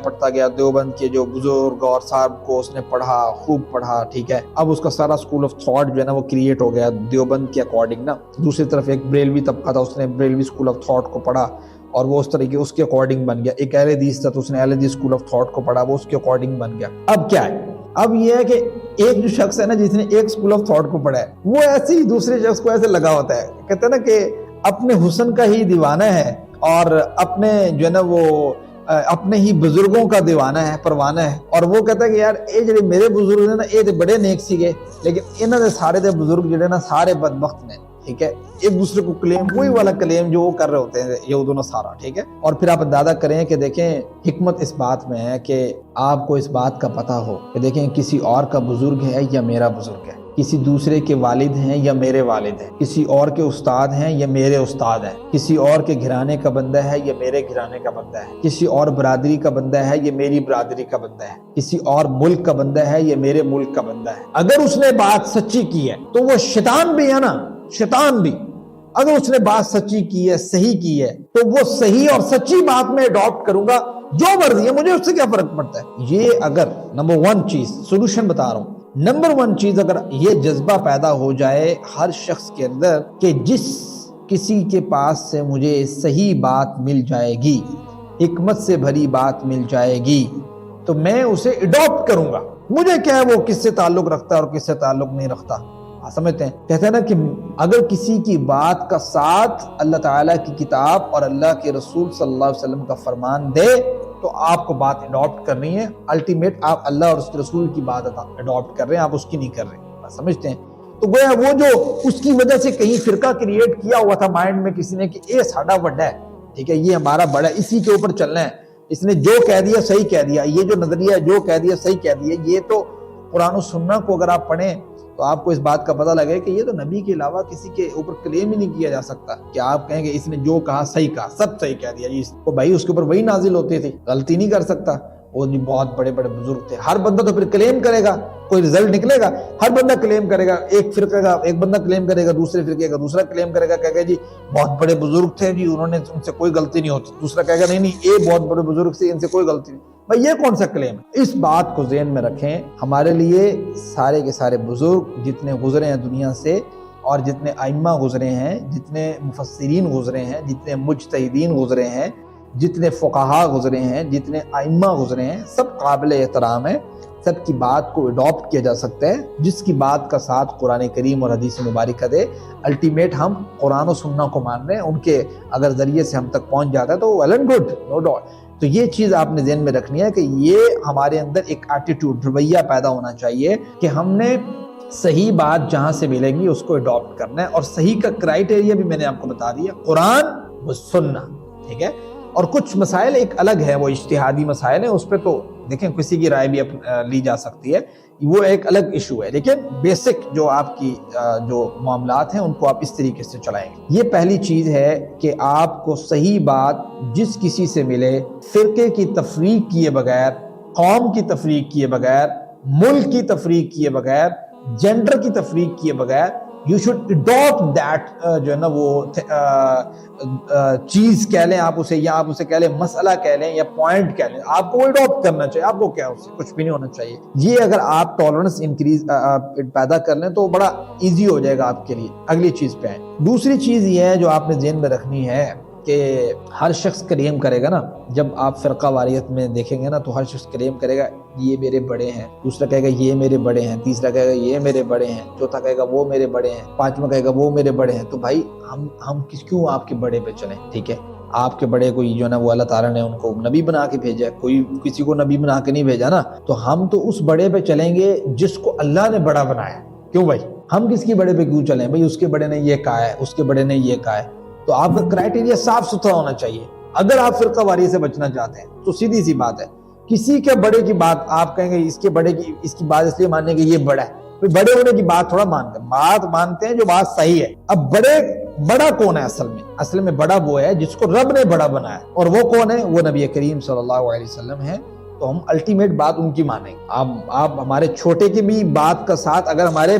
دیوبند کے جو بزرگ اور صاحب کو اس نے پڑھا، خوب پڑھا، ٹھیک ہے، اب اس کا سارا اسکول آف تھاٹ جو ہے نا وہ کریٹ ہو گیا دیوبند کے اکارڈنگ نا۔ دوسری طرف ایک بریلوی طبقہ تھا، اس نے بریلوی اسکول آف تھاٹ کو پڑھا اور وہ اس طریقے اس کے اکارڈنگ بن گیا۔ ایک اہل حدیث تھا تو اس نے اہل حدیث اسکول آف تھاٹ کو پڑھا، وہ اس کے اکارڈنگ بن گیا۔ اب کیا ہے، اب یہ ہے کہ ایک جو شخص ہے نا جس نے ایک اسکول آف تھاٹ کو پڑھا ہے، وہ ایسے ہی دوسرے شخص کو ایسے لگا ہوتا ہے، کہتے ہیں نا کہ اپنے حسن کا ہی دیوانہ ہے اور اپنے جو ہے نا وہ اپنے ہی بزرگوں کا دیوانہ ہے، پروانہ ہے، اور وہ کہتا ہے کہ یار اے جڑے میرے بزرگ نے نا اے تے بڑے نیک سیگے، لیکن انہاں دے سارے دے بزرگ جڑے نا سارے بدبخت نے، ٹھیک ہے۔ ایک دوسرے کو کلیم، وہی والا کلیم جو وہ کر رہے ہوتے ہیں یہود و نصارہ، ٹھیک ہے۔ اور پھر آپ اندازہ کریں کہ دیکھیں حکمت اس بات میں ہے کہ آپ کو اس بات کا پتہ ہو کہ دیکھیں کسی اور کا بزرگ ہے یا میرا بزرگ ہے، کسی دوسرے کے والد ہیں یا میرے والد ہیں، کسی اور کے استاد ہیں یا میرے استاد ہیں، کسی اور کے گھرانے کا بندہ ہے یا میرے گھرانے کا بندہ ہے، کسی اور برادری کا بندہ ہے یا میری برادری کا بندہ ہے، کسی اور ملک کا بندہ ہے یا میرے ملک کا بندہ ہے۔ اگر اس نے بات سچی کی ہے تو وہ شیطان بھی ہے نا، شیطان بھی اگر اس نے بات سچی کی ہے، صحیح کی ہے، تو وہ صحیح اور سچی بات میں اڈاپٹ کروں گا، جو مرضی ہے، مجھے اس سے کیا فرق پڑتا ہے۔ یہ اگر نمبر 1 چیز، سولوشن بتا رہا ہوں، نمبر 1 چیز اگر یہ جذبہ پیدا ہو جائے ہر شخص کے اندر کہ جس کسی کے پاس سے مجھے صحیح بات مل جائے گی، حکمت سے بھری بات مل جائے گی، تو میں اسے اڈاپٹ کروں گا، مجھے کیا ہے وہ کس سے تعلق رکھتا ہے اور کس سے تعلق نہیں رکھتا۔ سمجھتے ہیں، کہتے ہیں نا کہ اگر کسی کی بات کا ساتھ اللہ تعالیٰ کی کتاب اور اللہ کے رسول صلی اللہ علیہ وسلم کا فرمان دے تو آپ کو بات اڈاپٹ کرنی ہے۔ الٹیمیٹ آپ اللہ اور اس کے رسول کی بات اڈاپٹ کر رہے ہیں، آپ اس کی نہیں کر رہے ہیں، سمجھتے ہیں۔ تو گویا وہ جو اس کی وجہ سے کہیں فرقہ کریٹ کیا ہوا تھا مائنڈ میں کسی نے کہ اے ساڈا بڑا ہے، ٹھیک ہے، یہ ہمارا بڑا ہے، اسی کے اوپر چلنا ہے، اس نے جو کہہ دیا صحیح کہہ دیا، یہ جو نظریہ ہے جو کہہ دیا صحیح کہہ دیا۔ یہ تو قرآن و سنت کو اگر آپ پڑھیں تو آپ کو اس بات کا پتہ لگے کہ یہ تو نبی کے علاوہ کسی کے اوپر کلیم ہی نہیں کیا جا سکتا کہ آپ کہیں کہ اس نے جو کہا صحیح کہا، سب صحیح کہہ دیا جی، وہ بھائی اس کے اوپر وہی نازل ہوتے تھے، غلطی نہیں کر سکتا، وہ جی بہت بڑے بڑے بزرگ تھے۔ ہر بندہ تو پھر کلیم کرے گا، کوئی رزلٹ نکلے گا، ہر بندہ کلیم کرے گا، ایک فرقے کا ایک بندہ کلیم کرے گا، دوسرے فرقے کا دوسرا کلیم کرے گا، کہے گا جی بہت بڑے بزرگ تھے جی، انہوں نے ان سے کوئی غلطی نہیں ہوتی، دوسرا کہے گا نہیں نہیں یہ بہت بڑے بزرگ سے ان سے کوئی غلطی نہیں۔ بھائی یہ کون سا کلیم ہے؟ اس بات کو ذہن میں رکھیں، ہمارے لیے سارے کے سارے بزرگ جتنے گزرے ہیں دنیا سے، اور جتنے ائمہ گزرے ہیں، جتنے مفسرین گزرے ہیں، جتنے مجتہدین گزرے ہیں، جتنے فقہا گزرے ہیں، جتنے ائمہ گزرے ہیں، سب قابل احترام ہیں، سب کی بات کو اڈاپٹ کیا جا سکتا ہے۔ جس کی بات کا ساتھ قرآن کریم اور حدیث مبارکہ دے، الٹیمیٹ ہم قرآن و سنت کو مان رہے ہیں، ان کے اگر ذریعے سے ہم تک پہنچ جاتا ہے تو well and good, no doubt. تو یہ چیز آپ نے ذہن میں رکھنی ہے کہ یہ ہمارے اندر ایک ایٹیٹیوڈ، رویہ پیدا ہونا چاہیے کہ ہم نے صحیح بات جہاں سے ملے گی اس کو اڈاپٹ کرنا ہے، اور صحیح کا کرائٹیریا بھی میں نے آپ کو بتا دیا، قرآن و سنت، ٹھیک ہے۔ اور کچھ مسائل ایک الگ ہے، وہ اجتہادی مسائل ہیں، اس پہ تو دیکھیں کسی کی رائے بھی لی جا سکتی ہے، وہ ایک الگ ایشو ہے، لیکن بیسک جو آپ کی جو معاملات ہیں ان کو آپ اس طریقے سے چلائیں گے۔ یہ پہلی چیز ہے کہ آپ کو صحیح بات جس کسی سے ملے، فرقے کی تفریق کیے بغیر، قوم کی تفریق کیے بغیر، ملک کی تفریق کیے بغیر، جینڈر کی تفریق کیے بغیر، یو شوڈ اڈاپٹ دیٹ جو ہے نا وہ چیز کہہ لیں آپ اسے، یا آپ اسے کہہ لیں مسئلہ کہہ لیں یا پوائنٹ کہہ لیں، آپ کو وہ اڈاپٹ کرنا چاہیے، آپ کو کیا اس سے کچھ بھی نہیں ہونا چاہیے۔ یہ اگر آپ ٹالرنس انکریز پیدا کر لیں تو بڑا ایزی ہو جائے گا آپ کے لیے۔ اگلی چیز پہ آئیں، دوسری چیز یہ ہے جو آپ نے ذہن میں رکھنی ہے کہ ہر شخص کلیم کرے گا نا، جب آپ فرقہ واریت میں دیکھیں گے نا تو ہر شخص کلیم کرے گا یہ میرے بڑے ہیں، دوسرا کہے گا یہ میرے بڑے ہیں، تیسرا کہے گا یہ میرے بڑے ہیں، چوتھا کہے گا وہ میرے بڑے ہیں، پانچواں کہے گا وہ میرے بڑے ہیں۔ تو بھائی ہم کیوں آپ کے بڑے پہ چلیں؟ ٹھیک ہے، آپ کے بڑے کوئی جو ہے نا وہ اللہ تعالیٰ نے ان کو نبی بنا کے بھیجا ہے، کوئی کسی کو نبی بنا کے نہیں بھیجا نا، تو ہم تو اس بڑے پہ چلیں گے جس کو اللہ نے بڑا بنایا۔ کیوں بھائی ہم کس کی بڑے پہ کیوں چلیں؟ بھائی اس کے بڑے نے یہ کہا ہے، اس کے بڑے نے یہ کہا ہے۔ تو آپ کا کرائٹیریا صاف ستھرا ہونا چاہیے اگر آپ فرقہ واریت سے بچنا چاہتے ہیں۔ تو سیدھی سی بات ہے، کسی کے بڑے کی بات آپ کہیں گے اس کے بڑے کی اس کی بات اس لیے ماننے کہ یہ بڑا ہے، بڑے ہونے کی بات تھوڑا مانتے ہیں، بات مانتے ہیں جو بات صحیح ہے۔ اب بڑا کون ہے اصل میں بڑا وہ ہے جس کو رب نے بڑا بنایا، اور وہ کون ہے؟ وہ نبی کریم صلی اللہ علیہ وسلم ہے۔ تو ہم الٹیمیٹ بات ان کی مانیں گے۔ آپ ہمارے چھوٹے کی بھی بات کا ساتھ اگر ہمارے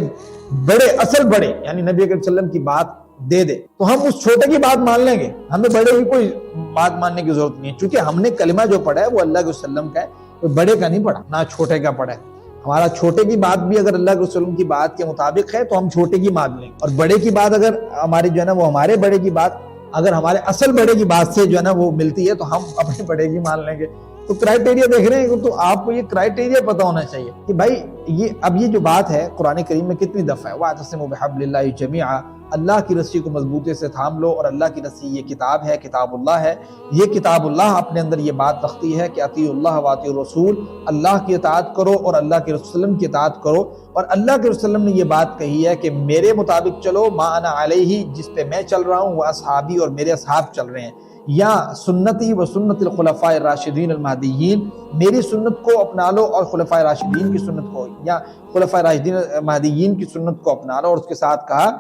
اصل بڑے یعنی نبی کریم صلی اللہ علیہ وسلم کی بات دے دے تو ہم اس چھوٹے کی بات مان لیں گے، ہمیں بڑے کی کوئی بات ماننے کی ضرورت نہیں ہے، چونکہ ہم نے کلمہ جو پڑھا ہے وہ اللہ کے وسلم کا ہے، کوئی بڑے کا نہیں پڑھا، نہ چھوٹے کا پڑھا ہے۔ ہمارا چھوٹے کی بات بھی اگر اللہ کے رسول کی بات کے مطابق ہے تو ہم چھوٹے کی مان لیں گے، اور بڑے کی بات اگر ہماری جو ہے نا وہ ہمارے بڑے کی بات اگر ہمارے اصل بڑے کی بات سے جو ہے نا وہ ملتی ہے تو ہم اپنے بڑے کی مان لیں گے۔ تو کرائٹیریا دیکھ رہے ہیں، تو آپ کو یہ کرائٹیریا پتہ ہونا چاہیے کہ بھائی یہ جو بات ہے قرآن کریم میں کتنی دفعہ ہے، وَاعْتَصِمُوا بِحَبْلِ اللَّهِ جَمِيعًا، اللہ کی رسی کو مضبوطی سے تھام لو، اور اللہ کی رسی یہ کتاب ہے، کتاب اللہ ہے۔ یہ کتاب اللہ اپنے اندر یہ بات رکھتی ہے کہ اطیعوا اللہ واطیعوا الرسول، اللہ کی اطاعت کرو اور اللہ کے رسول کی اطاعت کرو، اور اللہ کے رسول نے یہ بات کہی ہے کہ میرے مطابق چلو، ما انا علیہ، جس پہ میں چل رہا ہوں، وہ اصحابی، اور میرے اصحاب چل رہے ہیں، یا سنتی و سنت الخلفاء الراشدین المہدیین، میری سنت کو اپنا لو اور خلفاء راشدین کی سنت کو، یا خلفاء راشدین مہدیین کی سنت کو اپنا لو۔ اور اس کے ساتھ کہا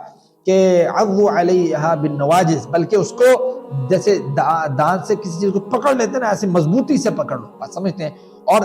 کہ عضوا علیہا بالنواجذ، بلکہ اس کو جیسے دانت سے کسی چیز کو پکڑ لیتے ہیں نا، ایسے مضبوطی سے پکڑ لو، بات سمجھتے ہیں۔ اور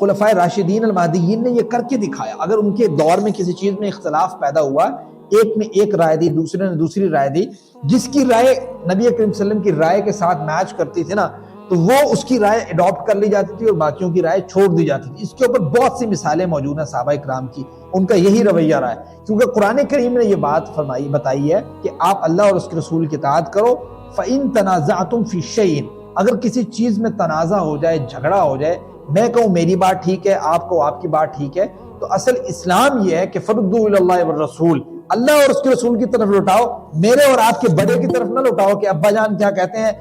خلفاء راشدین المہدیین نے یہ کر کے دکھایا۔ اگر ان کے دور میں کسی چیز میں اختلاف پیدا ہوا، ایک نے ایک رائے دی، دوسرے نے دوسری رائے دی، جس کی رائے نبی کریم صلی اللہ علیہ وسلم کی رائے کے ساتھ میچ کرتی تھی نا، تو وہ اس کی رائے اڈاپٹ کر لی جاتی تھی اور باقیوں کی رائے چھوڑ دی جاتی تھی۔ اس کے اوپر بہت سی مثالیں موجود ہیں صحابہ اکرام کی، ان کا یہی رویہ رہا ہے، کیونکہ قرآن کریم نے یہ بات بتائی ہے کہ آپ اللہ اور اس کے رسول کی اطاعت کرو۔ فَإِن تَنَازَعْتُمْ فِي شَيْءٍ، اگر کسی چیز میں تنازع ہو جائے، جھگڑا ہو جائے، میں کہوں میری بات ٹھیک ہے، آپ کو آپ کی بات ٹھیک ہے، تو اصل اسلام یہ ہے کہ فَرُدُّوا إِلَى اللَّهِ وَالرَّسُولِ، اللہ اور اس کے رسول کی طرف لوٹاؤ، میرے اور آپ کے بڑے کی طرف نہ لوٹاؤ کہ ابا جان کیا کہتے ہیں،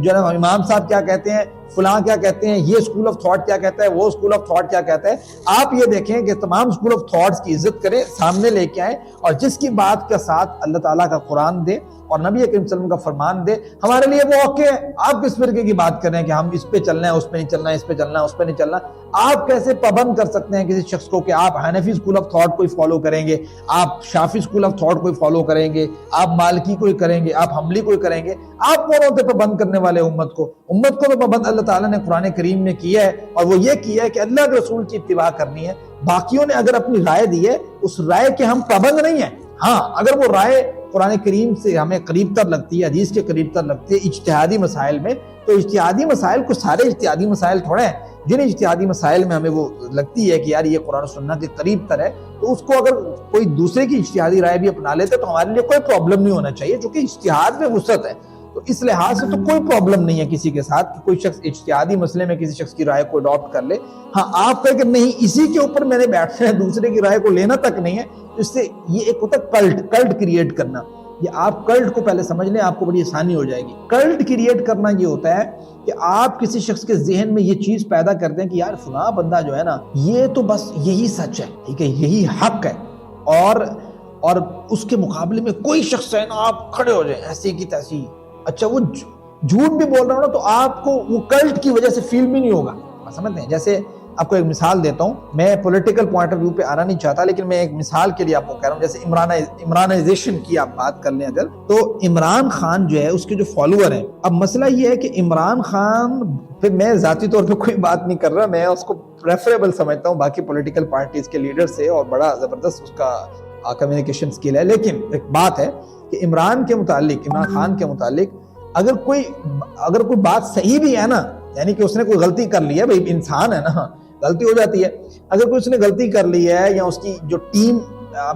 جناب امام صاحب کیا کہتے ہیں، فلاں کیا کہتے ہیں، یہ اسکول آف تھاٹ کیا کہتا ہے، وہ اسکول آف تھاٹ کیا کہتا ہے۔ آپ یہ دیکھیں کہ تمام اسکول آف تھاٹس کی عزت کریں، سامنے لے کے آئیں، اور جس کی بات کا ساتھ اللہ تعالیٰ کا قرآن دے اور نبی کریم صلی اللہ علیہ وسلم کا فرمان دے، ہمارے لیے وہ اوکے ہے۔ آپ کس فرقے کی بات کر رہے ہیں کہ ہم اس پہ چلنا ہے، اس پہ نہیں چلنا ہے، اس پہ چلنا ہے، اس پہ نہیں چلنا؟ آپ کیسے پابند کر سکتے ہیں کسی شخص کو کہ آپ حنفی اسکول آف تھاٹ کو فالو کریں گے، آپ شافعی اسکول آف تھاٹ کو فالو کریں گے، آپ مالکی کو کریں گے، آپ حنبلی کو کریں گے؟ آپ کون ہوتے پابند کرنے والے امت کو تو پابند اللہ تعالیٰ نے قرآن کریم میں کیا ہے، اور وہ یہ کیا ہے کہ اللہ کے رسول کی اتباع کرنی ہے۔ باقیوں نے اگر اپنی رائے دی ہے، اس رائے کے ہم پابند نہیں ہیں۔ ہاں، اگر وہ رائے قرآن کریم سے ہمیں قریب تر لگتی ہے، حدیث کے قریب تر لگتی ہے اجتہادی مسائل میں، تو اجتہادی مسائل کو سارے اجتہادی مسائل تھوڑے ہیں، جن اجتہادی مسائل میں ہمیں وہ لگتی ہے کہ یار یہ قرآن و سنت کے قریب تر ہے، تو اس کو اگر کوئی دوسرے کی اجتہادی رائے بھی اپنا لیتے تو ہمارے لیے کوئی پرابلم نہیں ہونا چاہیے، چونکہ اجتہاد میں وسعت ہے۔ تو اس لحاظ سے تو کوئی پرابلم نہیں ہے کسی کے ساتھ کہ کوئی شخص اجتہادی مسئلے میں کسی شخص کی رائے کو اڈاپٹ کر لے۔ ہاں، آپ کہیں کہ نہیں اسی کے اوپر میں نے بیٹھنا ہے، دوسرے کی رائے کو لینا تک نہیں ہے، اس سے یہ ایک ہوتا ہے کلٹ کریٹ کرنا۔ یہ آپ کلٹ کو پہلے سمجھ لیں، آپ کو بڑی آسانی ہو جائے گی۔ کلٹ کریٹ کرنا یہ ہوتا ہے کہ آپ کسی شخص کے ذہن میں یہ چیز پیدا کر دیں کہ یار فلاں بندہ جو ہے نا، یہ تو بس یہی سچ ہے، ٹھیک ہے، یہی حق ہے، اور اس کے مقابلے میں کوئی شخص ہے نا، آپ کھڑے ہو جائیں ایسی کی تیسی۔ اچھا، وہ جھوٹ بھی بول رہا ہوں نا تو آپ کو وہ کلٹ کی وجہ سے فیل بھی نہیں ہوگا، سمجھتے ہیں؟ جیسے آپ کو ایک مثال دیتا ہوں، میں پولیٹیکل پوائنٹ آف ویو پہ آنا نہیں چاہتا، لیکن میں ایک مثال کے لیے آپ کو کہہ رہا ہوں۔ جیسے عمرانائزیشن کی آپ بات کر لیں اگر، تو عمران خان جو ہے اس کے جو فالوور ہیں، اب مسئلہ یہ ہے کہ عمران خان پہ میں ذاتی طور پہ کوئی بات نہیں کر رہا، میں اس کو پریفریبل سمجھتا ہوں باقی پولیٹیکل پارٹیز کے لیڈر سے، اور بڑا زبردست اس کا کمیونیکیشن سکل ہے۔ لیکن ایک بات ہے کہ عمران خان کے متعلق اگر کوئی بات صحیح بھی ہے نا، یعنی کہ اس نے کوئی غلطی کر لی ہے، بھائی انسان ہے نا، غلطی ہو جاتی ہے، اگر کوئی اس نے غلطی کر لی ہے، یا اس کی جو ٹیم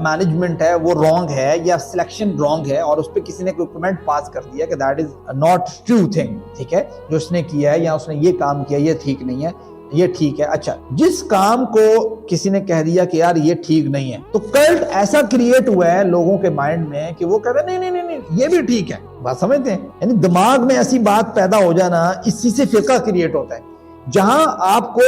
مینجمنٹ ہے وہ رانگ ہے، یا سلیکشن رانگ ہے، اور اس پہ کسی نے کوئی کمنٹ پاس کر دیا کہ that is not true thing, ٹھیک ہے، جو اس نے کیا ہے یا اس نے یہ کام کیا یہ ٹھیک نہیں ہے، یہ ٹھیک ہے۔ اچھا، جس کام کو کسی نے کہہ دیا کہ یار یہ ٹھیک نہیں ہے، تو کلٹ ایسا کریٹ ہوا ہے لوگوں کے مائنڈ میں کہ وہ کہتے ہیں نہیں یہ بھی ٹھیک ہے، بات سمجھتے ہیں؟ یعنی دماغ میں ایسی بات پیدا ہو جانا، اسی سے فرقہ کریٹ ہوتا ہے۔ جہاں آپ کو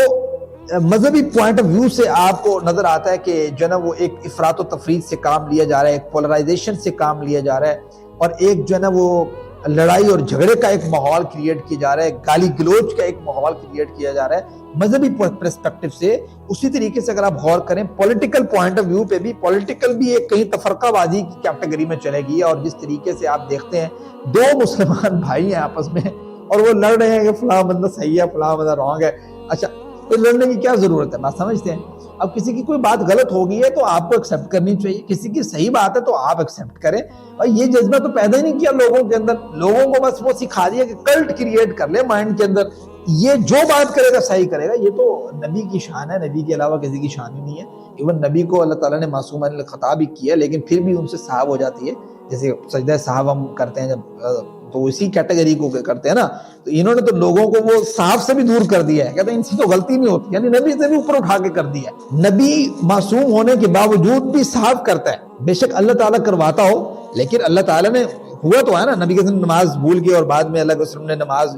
مذہبی پوائنٹ آف ویو سے آپ کو نظر آتا ہے کہ جو نا وہ ایک افراط و تفریط سے کام لیا جا رہا ہے، ایک پولرائزیشن سے کام لیا جا رہا ہے، اور ایک جو ہے نا وہ لڑائی اور جھگڑے کا ایک ماحول کریٹ کیا جا رہا ہے، گالی گلوچ کا ایک ماحول کریٹ کیا جا رہا ہے مذہبی پرسپیکٹو سے. اسی طریقے سے اگر آپ غور کریں پولیٹیکل پوائنٹ آف ویو پہ بھی، پولیٹیکل بھی ایک کہیں تفرقہ بازی کی کیٹیگری میں چلے گی. اور جس طریقے سے آپ دیکھتے ہیں دو مسلمان بھائی ہیں آپس میں اور وہ لڑ رہے ہیں کہ فلاں بندہ صحیح ہے فلاں بندہ رانگ ہے. اچھا تو لڑنے کی کیا ضرورت ہے؟ بات سمجھتے ہیں. اب کسی کی کوئی بات غلط ہوگی ہے تو آپ کو ایکسیپٹ کرنی چاہیے، کسی کی صحیح بات ہے تو آپ ایکسیپٹ کریں. اور یہ جذبہ تو پیدا ہی نہیں کیا لوگوں کے اندر، لوگوں کو بس وہ سکھا دیا کہ کلٹ کریٹ کر لے مائنڈ کے اندر، یہ جو بات کرے گا صحیح کرے گا. یہ تو نبی کی شان ہے، نبی کے علاوہ کسی کی شان ہی نہیں ہے. ایون نبی کو اللہ تعالیٰ نے معصوم عن الخطا بھی کیا، لیکن پھر بھی ان سے صاحب ہو جاتی ہے. جیسے سجدہ صاحب ہم کرتے ہیں جب تو اسی کیٹیگری کو کرتے ہیں نا، تو انہوں نے تو لوگوں کو وہ صاحب سے بھی دور کر دیا ہے، کہتے ہیں ان سے تو غلطی نہیں ہوتی، یعنی نبی سے بھی اوپر اٹھا کے کر دیا ہے. نبی معصوم ہونے کے باوجود بھی صاحب کرتا ہے، بے شک اللہ تعالیٰ کرواتا ہو، لیکن اللہ تعالیٰ نے ہوا تو ہے نا. نبی کے دن نماز بھول گئے اور بعد میں اللہ کے رسول نے نماز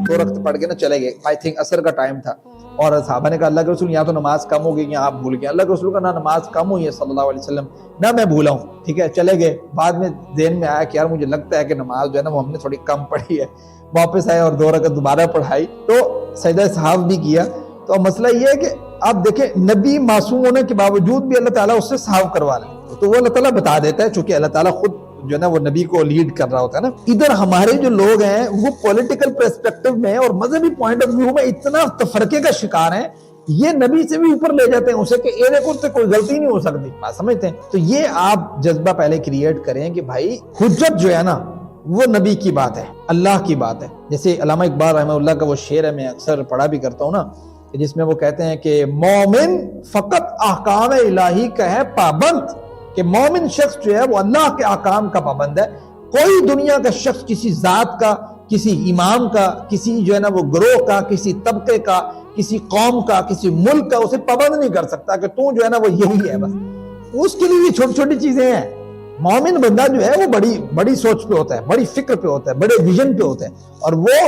2 رکعت پڑھ کے نہ چلے گئے. آئی تھنک عصر کا ٹائم تھا اور صحابہ نے کہا اللہ کے رسول یا تو نماز کم ہو گئی یا آپ بھول گئے. اللہ کے رسول کا نہ نماز کم ہوئی ہے صلی اللہ علیہ وسلم نہ میں بھولا ہوں، ٹھیک ہے. چلے گئے. بعد میں ذہن میں آیا کہ یار مجھے لگتا ہے کہ نماز جو ہے نا وہ ہم نے تھوڑی کم پڑھی ہے. واپس آئے اور 2 رکعت دوبارہ پڑھائی تو سجدہ صحاب بھی کیا. تو مسئلہ یہ ہے کہ آپ دیکھیں نبی معصوم ہونے کے باوجود بھی اللہ تعالیٰ اس سے صحاب کروا لے تو وہ اللہ تعالیٰ بتا دیتا ہے، چونکہ اللہ تعالیٰ خود جو ہے نا وہ نبی کو لیڈ کر رہا ہوتا ہے نا. ادھر ہمارے جو لوگ ہیں وہ پولیٹیکل پرسپیکٹو میں اور مذہبی پوائنٹ آف ویو میں اتنا تفرقے کا شکار ہیں، یہ نبی سے بھی اوپر لے جاتے ہیں اسے کہ اے دیکھو سے کوئی غلطی نہیں ہو سکتی. بات سمجھتے ہیں. تو یہ آپ جذبہ پہلے کریٹ کریں کہ بھائی حجت جو ہے نا وہ نبی کی بات ہے، اللہ کی بات ہے. جیسے علامہ اقبال رحمہ اللہ کا وہ شعر ہے، میں اکثر پڑھا بھی کرتا ہوں نا، جس میں وہ کہتے ہیں کہ مومن فقط احکام الہی کا ہے پابند، کہ مومن شخص جو ہے وہ اللہ کے احکام کا پابند ہے. کوئی دنیا کا شخص کسی ذات کا، کسی امام کا، کسی جو ہے نا وہ گروہ کا، کسی طبقے کا، کسی قوم کا، کسی ملک کا اسے پابند نہیں کر سکتا کہ تو جو ہے نا وہ یہی ہے. بس اس کے لیے یہ چھوٹی چھوٹی چیزیں ہیں. مومن بندہ جو ہے وہ بڑی سوچ پہ ہوتا ہے، بڑی فکر پہ ہوتا ہے، بڑے ویژن پہ ہوتا ہے اور وہ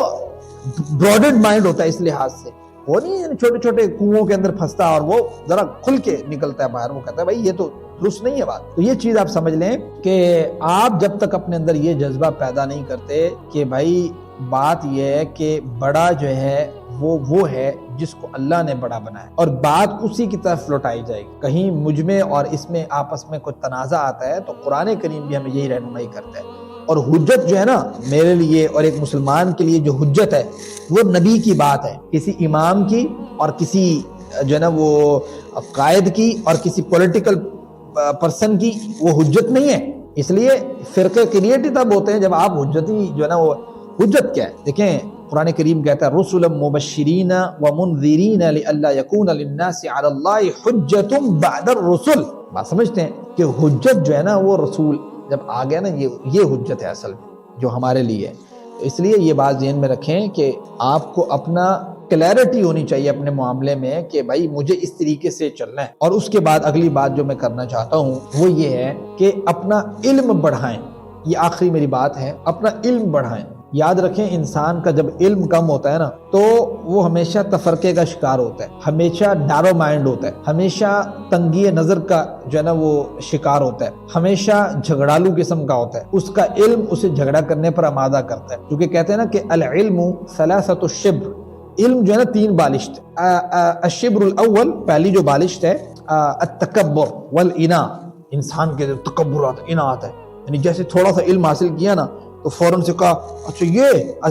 براڈڈ مائنڈ ہوتا ہے. اس لحاظ سے وہ نہیں چھوٹے چھوٹے کنووں کے اندر پھنستا اور وہ ذرا کھل کے نکلتا ہے باہر. وہ کہتا ہے بھائی یہ تو درست نہیں ہے بات. تو یہ چیز آپ سمجھ لیں کہ آپ جب تک اپنے اندر یہ جذبہ پیدا نہیں کرتے کہ بھائی بات یہ ہے کہ بڑا جو ہے وہ ہے جس کو اللہ نے بڑا بنایا اور بات اسی کی طرف لوٹائی جائے گی. کہیں مجھ میں اور اس میں آپس میں کوئی تنازع آتا ہے تو قرآن کریم بھی ہمیں یہی رہنمائی کرتا ہے. اور حجت جو ہے نا میرے لیے اور ایک مسلمان کے لیے جو حجت ہے وہ نبی کی بات ہے، کسی امام کی اور کسی جو ہے نا وہ قائد کی اور کسی پولیٹیکل پرسن کی وہ حجت نہیں ہے. اس لیے فرقے کریٹ ہی تب ہوتے ہیں جب آپ حجتی جو ہے نا وہ حجت کیا ہے. دیکھیں قرآن کریم کہتا ہے رسلا مبشرین ومنذرین لئلا یکون للناس علی اللہ حجت بعد الرسل. بات سمجھتے ہیں کہ حجت جو ہے نا وہ رسول جب آ گیا نا یہ حجت ہے اصل میں جو ہمارے لیے ہے. اس لیے یہ بات ذہن میں رکھیں کہ آپ کو اپنا کلیئرٹی ہونی چاہیے اپنے معاملے میں کہ بھائی مجھے اس طریقے سے چلنا ہے. اور اس کے بعد اگلی بات جو میں کرنا چاہتا ہوں وہ یہ ہے کہ اپنا علم بڑھائیں. یہ آخری میری بات ہے، اپنا علم بڑھائیں. یاد رکھیں انسان کا جب علم کم ہوتا ہے نا تو وہ ہمیشہ تفرقے کا شکار ہوتا ہے، ہمیشہ نیرو مائنڈ ہوتا ہے، ہمیشہ تنگی نظر کا جو ہے نا وہ شکار ہوتا ہے، ہمیشہ جھگڑالو قسم کا ہوتا ہے. اس کا علم اسے جھگڑا کرنے پر آمادہ کرتا ہے. کیونکہ کہتے ہیں نا کہ العلم ثلاثۃ الشبر، علم جو ہے نا 3 بالشت. الشبر الاول پہلی جو بالشت ہے التکبر والاناء، انسان کے تکبر آتا ہے، اناء آتا ہے. یعنی جیسے تھوڑا سا علم حاصل کیا نا تو فوراً سے کہا اچھا یہ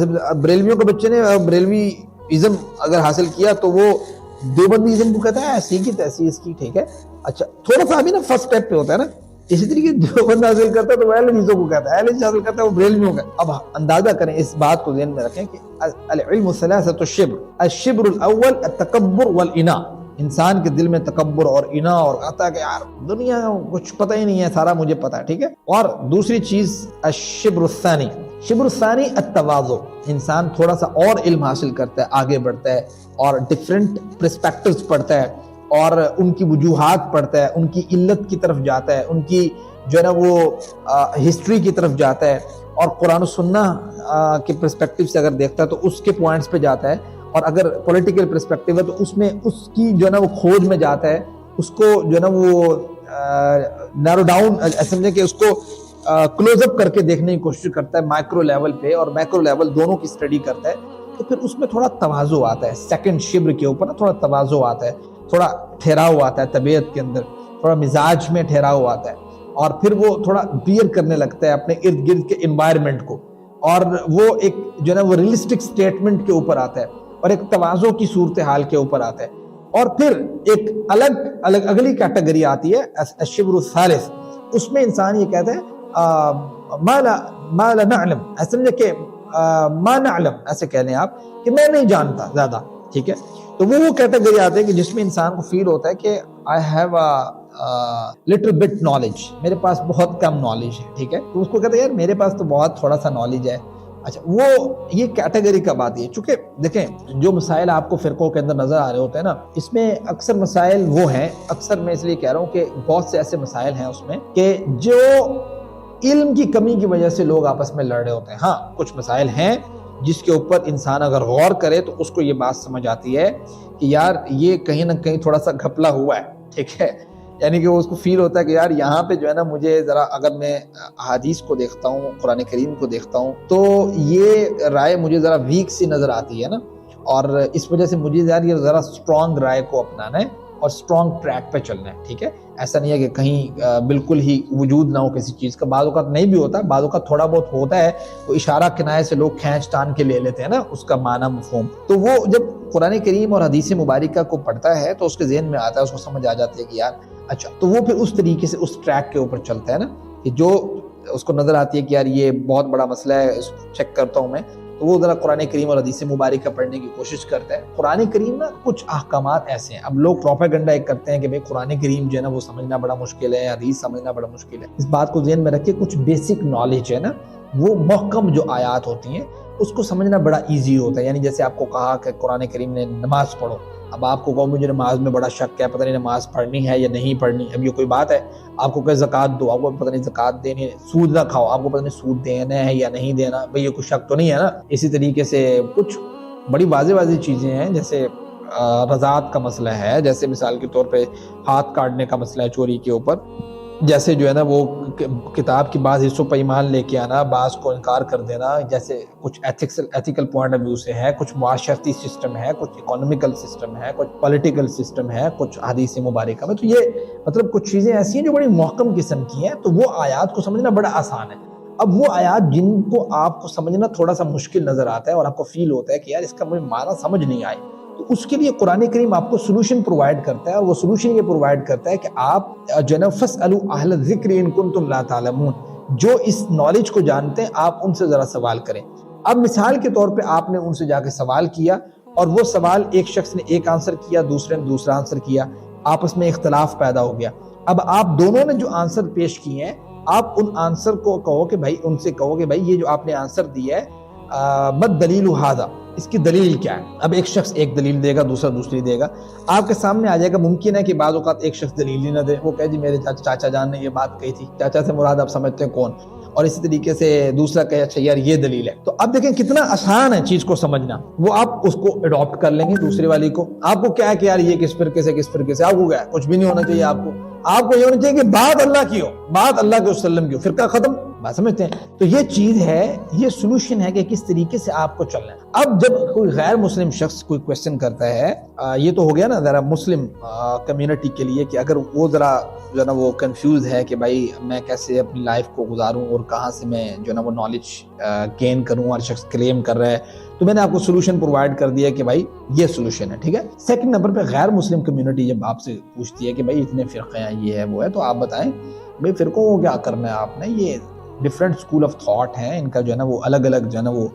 بریلویوں کے بچے نے بریلوی ازم اگر حاصل کیا تو وہ دیوبندی ازم کو کہتا ہے ایسی کی تیسی اس کی، ٹھیک ہے. اچھا تھوڑا سا ابھی نا فرسٹ اسٹیپ پہ ہوتا ہے نا. اسی طریقے دیوبند حاصل کرتا ہے تو وہ اہل حدیثوں کو کہتا ہے، اہل حدیث حاصل کرتا ہے وہ بریلویوں کا. اب اندازہ کریں، اس بات کو ذہن میں رکھیں کہ العلم ثلاثۃ الشبر، الشبر الاول التکبر والاناء. انسان کے دل میں تکبر اور انا اور آتا ہے کہ یار دنیا کچھ پتہ ہی نہیں ہے، سارا مجھے پتہ ہے، ٹھیک ہے. اور دوسری چیز الشبر الثانی، شبر الثانی التواضع. انسان تھوڑا سا اور علم حاصل کرتا ہے، آگے بڑھتا ہے اور ڈفرینٹ پرسپیکٹیوز پڑھتا ہے اور ان کی وجوہات پڑھتا ہے، ان کی علت کی طرف جاتا ہے، ان کی جو ہے نا وہ ہسٹری کی طرف جاتا ہے اور قرآن و سنہ کے پرسپیکٹیو سے اگر دیکھتا ہے تو اس کے پوائنٹس پہ جاتا ہے. اور اگر پولیٹیکل پرسپیکٹیو ہے تو اس میں اس کی جو ہے نا وہ کھوج میں جاتا ہے، اس کو جو ہے نا وہ نیرو ڈاؤن سمجھیں کہ اس کو کلوز اپ کر کے دیکھنے کی کوشش کرتا ہے مائکرو لیول پہ اور میکرو لیول دونوں کی اسٹڈی کرتا ہے، تو پھر اس میں تھوڑا تواضع آتا ہے، سیکنڈ شبر کے اوپر نا تھوڑا تواضع آتا ہے، تھوڑا ٹھہراؤ آتا ہے طبیعت کے اندر، تھوڑا مزاج میں ٹھہراؤ آتا ہے، اور پھر وہ تھوڑا بیئر کرنے لگتا ہے اپنے ارد گرد کے انوائرمنٹ کو، اور وہ ایک جو ہے نا وہ ریئلسٹک سٹیٹمنٹ کے اوپر آتا ہے اور ایک تواضع کی صورتحال کے اوپر آتا ہے۔ اور پھر ایک الگ اگلی کیٹیگری آتی ہے الشبر الثالث، اس میں انسان یہ کہتا ہے ما لا نعلم، ایسے سمجھے کہ ما نعلم، ایسے کہہ لیں آپ کہ میں نہیں جانتا زیادہ، ٹھیک ہے۔ تو وہ کیٹیگری آتے ہیں کہ جس میں انسان کو فیل ہوتا ہے کہ I have a little bit knowledge، میرے پاس بہت کم نالج ہے، ٹھیک ہے۔ تو اس کو کہتے ہیں یار میرے پاس تو بہت تھوڑا سا نالج ہے۔ اچھا، وہ یہ کیٹیگری کب آتی ہے؟ چونکہ دیکھیں جو مسائل آپ کو فرقوں کے اندر نظر آ رہے ہوتے ہیں نا، اس میں اکثر مسائل وہ ہیں، اکثر میں اس لیے کہہ رہا ہوں کہ بہت سے ایسے مسائل ہیں اس میں کہ جو علم کی کمی کی وجہ سے لوگ آپس میں لڑ رہے ہوتے ہیں۔ ہاں کچھ مسائل ہیں جس کے اوپر انسان اگر غور کرے تو اس کو یہ بات سمجھ آتی ہے کہ یار یہ کہیں نہ کہیں تھوڑا سا گھپلا ہوا ہے، ٹھیک ہے، یعنی کہ اس کو فیل ہوتا ہے کہ یار یہاں پہ جو ہے نا مجھے ذرا اگر میں احادیث کو دیکھتا ہوں، قرآن کریم کو دیکھتا ہوں، تو یہ رائے مجھے ذرا ویک سی نظر آتی ہے نا، اور اس وجہ سے مجھے یار یہ ذرا اسٹرانگ رائے کو اپنانا ہے اور اسٹرانگ ٹریک پہ چلنا ہے، ٹھیک ہے۔ ایسا نہیں ہے کہ کہیں بالکل ہی وجود نہ ہو کسی چیز کا، بعض اوقات نہیں بھی ہوتا، بعض اوقات تھوڑا بہت ہوتا ہے، وہ اشارہ کنایہ سے لوگ کھینچ تان کے لے لیتے ہیں نا اس کا معنی مفہوم۔ تو وہ جب قرآن کریم اور حدیث مبارکہ کو پڑھتا ہے تو اس کے ذہن میں آتا ہے، اس کو سمجھ آ جاتی ہے کہ یار اچھا، تو وہ پھر اس طریقے سے اس ٹریک کے اوپر چلتا ہے نا، کہ جو اس کو نظر آتی ہے کہ یار یہ بہت بڑا مسئلہ ہے، اس کو چیک کرتا ہوں میں، تو وہ ذرا قرآن کریم اور حدیث مبارکہ پڑھنے کی کوشش کرتا ہے۔ قرآن کریم نا کچھ احکامات ایسے ہیں، اب لوگ پروپیگنڈا ایک کرتے ہیں کہ بھئی قرآن کریم جو ہے نا وہ سمجھنا بڑا مشکل ہے، حدیث سمجھنا بڑا مشکل ہے۔ اس بات کو ذہن میں رکھے، کچھ بیسک نالج ہے نا، وہ محکم جو آیات ہوتی ہیں اس کو سمجھنا بڑا ایزی ہوتا ہے۔ یعنی جیسے آپ کو کہا کہ قرآن کریم نے نماز پڑھو، اب آپ کو کہو مجھے نماز میں بڑا شک ہے، پتہ نہیں نماز پڑھنی ہے یا نہیں پڑھنی، اب یہ کوئی بات ہے؟ آپ کو کہ زکوٰۃ دو، آپ کو پتہ نہیں زکوٰۃ دینی ہے، سود نہ کھاؤ، آپ کو پتہ نہیں سود دینا ہے یا نہیں دینا، بھئی یہ کوئی شک تو نہیں ہے نا۔ اسی طریقے سے کچھ بڑی واضح چیزیں ہیں، جیسے رضاعت کا مسئلہ ہے، جیسے مثال کے طور پہ ہاتھ کاٹنے کا مسئلہ ہے چوری کے اوپر، جیسے جو ہے نا وہ کتاب کی بعض حصوں پر ایمان لے کے آنا، بعض کو انکار کر دینا، جیسے کچھ ایتھیکل پوائنٹ آف ویو سے ہے، کچھ معاشرتی سسٹم ہے، کچھ اکانومیکل سسٹم ہے، کچھ پولیٹیکل سسٹم ہے، کچھ حدیث مبارکہ میں، تو یہ مطلب کچھ چیزیں ایسی ہیں جو بڑی محکم قسم کی ہیں، تو وہ آیات کو سمجھنا بڑا آسان ہے۔ اب وہ آیات جن کو آپ کو سمجھنا تھوڑا سا مشکل نظر آتا ہے اور آپ کو فیل ہوتا ہے کہ یار اس کا مجھے معنی سمجھ نہیں آئی، تو اس کے لیے قرآن کریم آپ کو سولوشن پرووائڈ کرتا ہے، اور وہ سولوشن یہ پرووائڈ کرتا ہے کہ آپ جو ہے نا فَاسْأَلُوا أَهْلَ الذِّكْرِ إِن كُنتُمْ لَا تَعْلَمُونَ، جو اس نالج کو جانتے ہیں آپ ان سے ذرا سوال کریں۔ اب مثال کے طور پہ آپ نے ان سے جا کے سوال کیا، اور وہ سوال ایک شخص نے ایک آنسر کیا، دوسرے نے دوسرا آنسر کیا، آپس میں اختلاف پیدا ہو گیا۔ اب آپ دونوں نے جو آنسر پیش کیے ہیں، آپ ان آنسر کو کہو کہ بھائی، ان سے کہو کہ بھائی یہ جو آپ نے آنسر دیا ہے مد دلیل ھذا، اس کی دلیل کیا ہے؟ اب ایک شخص ایک دلیل دے گا، دوسرا دوسری دے گا، آپ کے سامنے آ جائے گا۔ ممکن ہے کہ بعض اوقات ایک شخص دلیل ہی نہ دے، وہ کہے جی میرے چاچا جان نے یہ بات کہی تھی، چاچا سے مراد آپ سمجھتے ہیں کون، اور اسی طریقے سے دوسرا کہے اچھا یار یہ دلیل ہے۔ تو اب دیکھیں کتنا آسان ہے چیز کو سمجھنا، وہ آپ اس کو اڈاپٹ کر لیں گے دوسرے والی کو۔ آپ کو کیا ہے کہ یار یہ کس فرقے سے کس فرقے سے، آپ کو کیا ہے، کچھ بھی نہیں ہونا چاہیے، آپ کو یہ ہونا چاہیے کہ بات اللہ کی ہو، بات اللہ کے وسلم کی ہو، فرقہ ختم، بات سمجھتے ہیں؟ تو یہ چیز ہے، یہ سولوشن ہے کہ کس طریقے سے آپ کو چلنا ہے۔ اب جب کوئی غیر مسلم شخص کوئی کویسچن کرتا ہے، یہ تو ہو گیا نا ذرا مسلم کمیونٹی کے لیے، کہ اگر وہ ذرا جو ہے نا وہ کنفیوز ہے کہ بھائی میں کیسے اپنی لائف کو گزاروں اور کہاں سے میں جو ہے نا وہ نالج گین کروں، ہر شخص کلیم کر رہا ہے، تو میں نے آپ کو سولوشن پرووائڈ کر دیا کہ بھائی یہ سولوشن ہے، ٹھیک ہے۔ سیکنڈ نمبر پہ غیر مسلم کمیونٹی جب آپ سے پوچھتی ہے کہ بھائی اتنے فرقے ہیں، یہ ہے وہ ہے، تو آپ بتائیں بھائی فرقوں کو کیا کرنا ہے آپ نے، یہ ڈفرینٹ اسکول آف تھاٹ ہیں، ان کا جو ہے نا وہ الگ الگ جو ہے نا وہ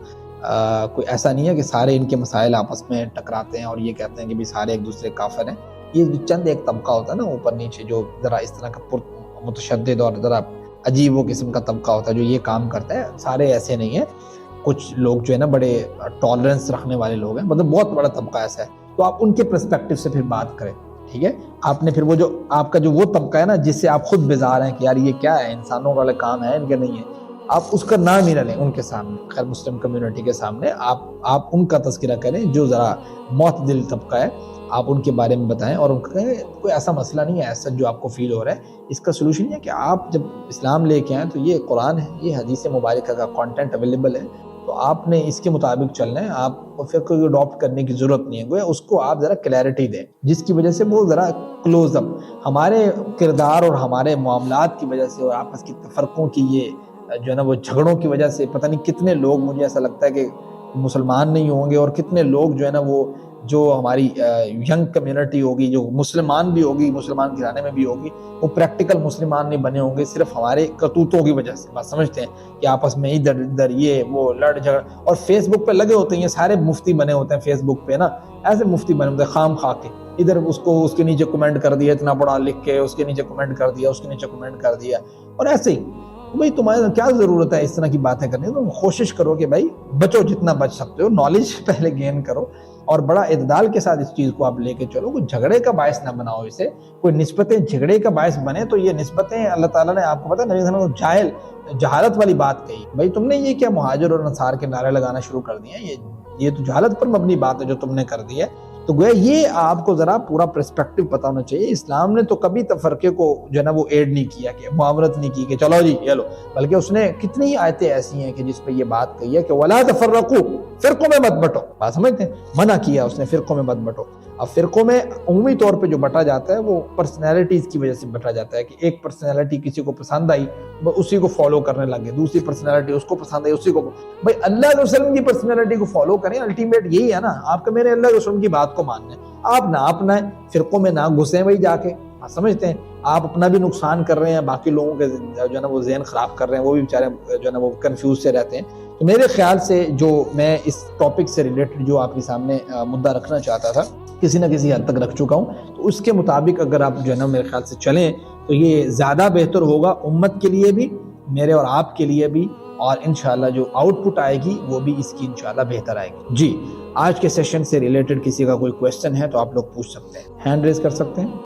کوئی ایسا نہیں ہے کہ سارے ان کے مسائل آپس میں ٹکراتے ہیں اور یہ کہتے ہیں کہ بھی سارے ایک دوسرے کافر ہیں۔ یہ چند ایک طبقہ ہوتا ہے نا اوپر نیچے، جو ذرا اس طرح کا متشدد اور ذرا عجیب و قسم کا طبقہ ہوتا ہے جو یہ کام کرتا ہے، سارے ایسے نہیں ہیں۔ کچھ لوگ جو ہے نا بڑے ٹالرنس رکھنے والے لوگ ہیں، مطلب بہت بڑا طبقہ ایسا ہے، تو آپ ان کے پرسپیکٹو سے پھر بات کریں، ٹھیک ہے۔ آپ نے پھر وہ جو آپ کا جو وہ طبقہ ہے نا جس سے آپ خود بیزار ہیں کہ یار یہ کیا ہے، انسانوں والا کام ہے ان کے، نہیں ہے، آپ اس کا نام ہی نہ لیں ان کے سامنے، غیر مسلم کمیونٹی کے سامنے آپ ان کا تذکرہ کریں جو ذرا معتدل طبقہ ہے، آپ ان کے بارے میں بتائیں اور ان کو کہیں کوئی ایسا مسئلہ نہیں ہے ایسا جو آپ کو فیل ہو رہا ہے، اس کا سلوشن یہ ہے کہ آپ جب اسلام لے کے آئیں تو یہ قرآن ہے، یہ حدیث مبارکہ کا کانٹینٹ اویلیبل ہے، تو آپ نے اس کے مطابق چلنا ہے، آپ کو پھر کوئی اڈاپٹ کرنے کی ضرورت نہیں ہے، گویا اس کو آپ ذرا کلیئرٹی دیں جس کی وجہ سے وہ ذرا کلوز اپ ہمارے کردار اور ہمارے معاملات کی وجہ سے اور آپس کی تفرقوں کی یہ جو ہے نا وہ جھگڑوں کی وجہ سے پتہ نہیں کتنے لوگ، مجھے ایسا لگتا ہے کہ مسلمان نہیں ہوں گے اور کتنے لوگ جو ہے نا وہ جو ہماری ینگ کمیونٹی ہوگی جو مسلمان بھی ہوگی، مسلمان گھرانے میں بھی ہوگی، وہ پریکٹیکل مسلمان نہیں بنے ہوں گے صرف ہمارے کرتوتوں کی وجہ سے۔ بات سمجھتے ہیں کہ آپس میں ادھر ادھر یہ وہ لڑ جھگڑ، اور فیس بک پہ لگے ہوتے ہیں، یہ سارے مفتی بنے ہوتے ہیں فیس بک پہ نا، ایسے مفتی بنے ہوتے ہیں خام خواہ کے، ادھر اس کو اس کے نیچے کمنٹ کر دیا اتنا بڑا لکھ کے، اس کے نیچے کمنٹ کر دیا، اس کے نیچے کمنٹ کر دیا، اور ایسے ہی بھائی تمہارے کیا ضرورت ہے اس طرح کی باتیں کرنے کی؟ تم کوشش کرو کہ بھائی بچو جتنا بچ سکتے ہو، نالج پہلے گین کرو اور بڑا اعتدال کے ساتھ اس چیز کو آپ لے کے چلو، کوئی جھگڑے کا باعث نہ بناؤ اسے، کوئی نسبتیں جھگڑے کا باعث بنے تو یہ نسبتیں اللہ تعالیٰ نے آپ کو پتہ ہے نبی صلی اللہ علیہ وسلم جہالت والی بات کہی، بھائی تم نے یہ کیا مہاجر اور انصار کے نعرے لگانا شروع کر دیے ہیں، یہ تو جہالت پر مبنی بات ہے جو تم نے کر دی ہے۔ تو گویا یہ آپ کو ذرا پورا پرسپیکٹو پتہ ہونا چاہیے، اسلام نے تو کبھی تفرقے کو جو ہے نا وہ ایڈ نہیں کیا کہ معاونت نہیں کی کہ چلو جی یہ لو، بلکہ اس نے کتنی آیتیں ایسی ہیں کہ جس پہ یہ بات کہی ہے کہ وَلَا تَفَرَّقُوا، فرقوں میں مت بٹو، بات سمجھتے ہیں، منع کیا اس نے فرقوں میں مت بٹو۔ اب فرقوں میں عمومی طور پہ جو بٹا جاتا ہے وہ پرسنالٹیز کی وجہ سے بٹا جاتا ہے کہ ایک پرسنالٹی کسی کو پسند آئی اسی کو فالو کرنے لگے، دوسری پرسنالٹی اس کو پسند آئی اسی کو، بھائی اللہ کے وسلم کی پرسنالٹی کو فالو کریں، الٹیمیٹ یہی ہے نا، آپ کا میرے اللہ کے وسلم کی بات کو ماننا ہے، آپ نہ اپنائیں، فرقوں میں نہ گھسیں بھائی جا کے، آپ سمجھتے ہیں آپ اپنا بھی نقصان کر رہے ہیں، باقی لوگوں کے جو ہے نا وہ ذہن خراب کر رہے ہیں، وہ بھی بیچارے جو ہے نا وہ کنفیوز سے رہتے ہیں۔ تو میرے خیال سے جو میں اس ٹاپک سے ریلیٹڈ جو آپ کے سامنے مدعا رکھنا چاہتا تھا کسی نہ کسی حد تک رکھ چکا ہوں، تو اس کے مطابق اگر آپ جو ہے نا میرے خیال سے چلیں تو یہ زیادہ بہتر ہوگا امت کے لیے بھی، میرے اور آپ کے لیے بھی، اور انشاءاللہ جو آؤٹ پٹ آئے گی وہ بھی اس کی انشاءاللہ بہتر آئے گی۔ جی آج کے سیشن سے ریلیٹڈ کسی کا کوئی کویسچن ہے تو آپ لوگ پوچھ سکتے ہیں، ہینڈ ریز کر سکتے ہیں۔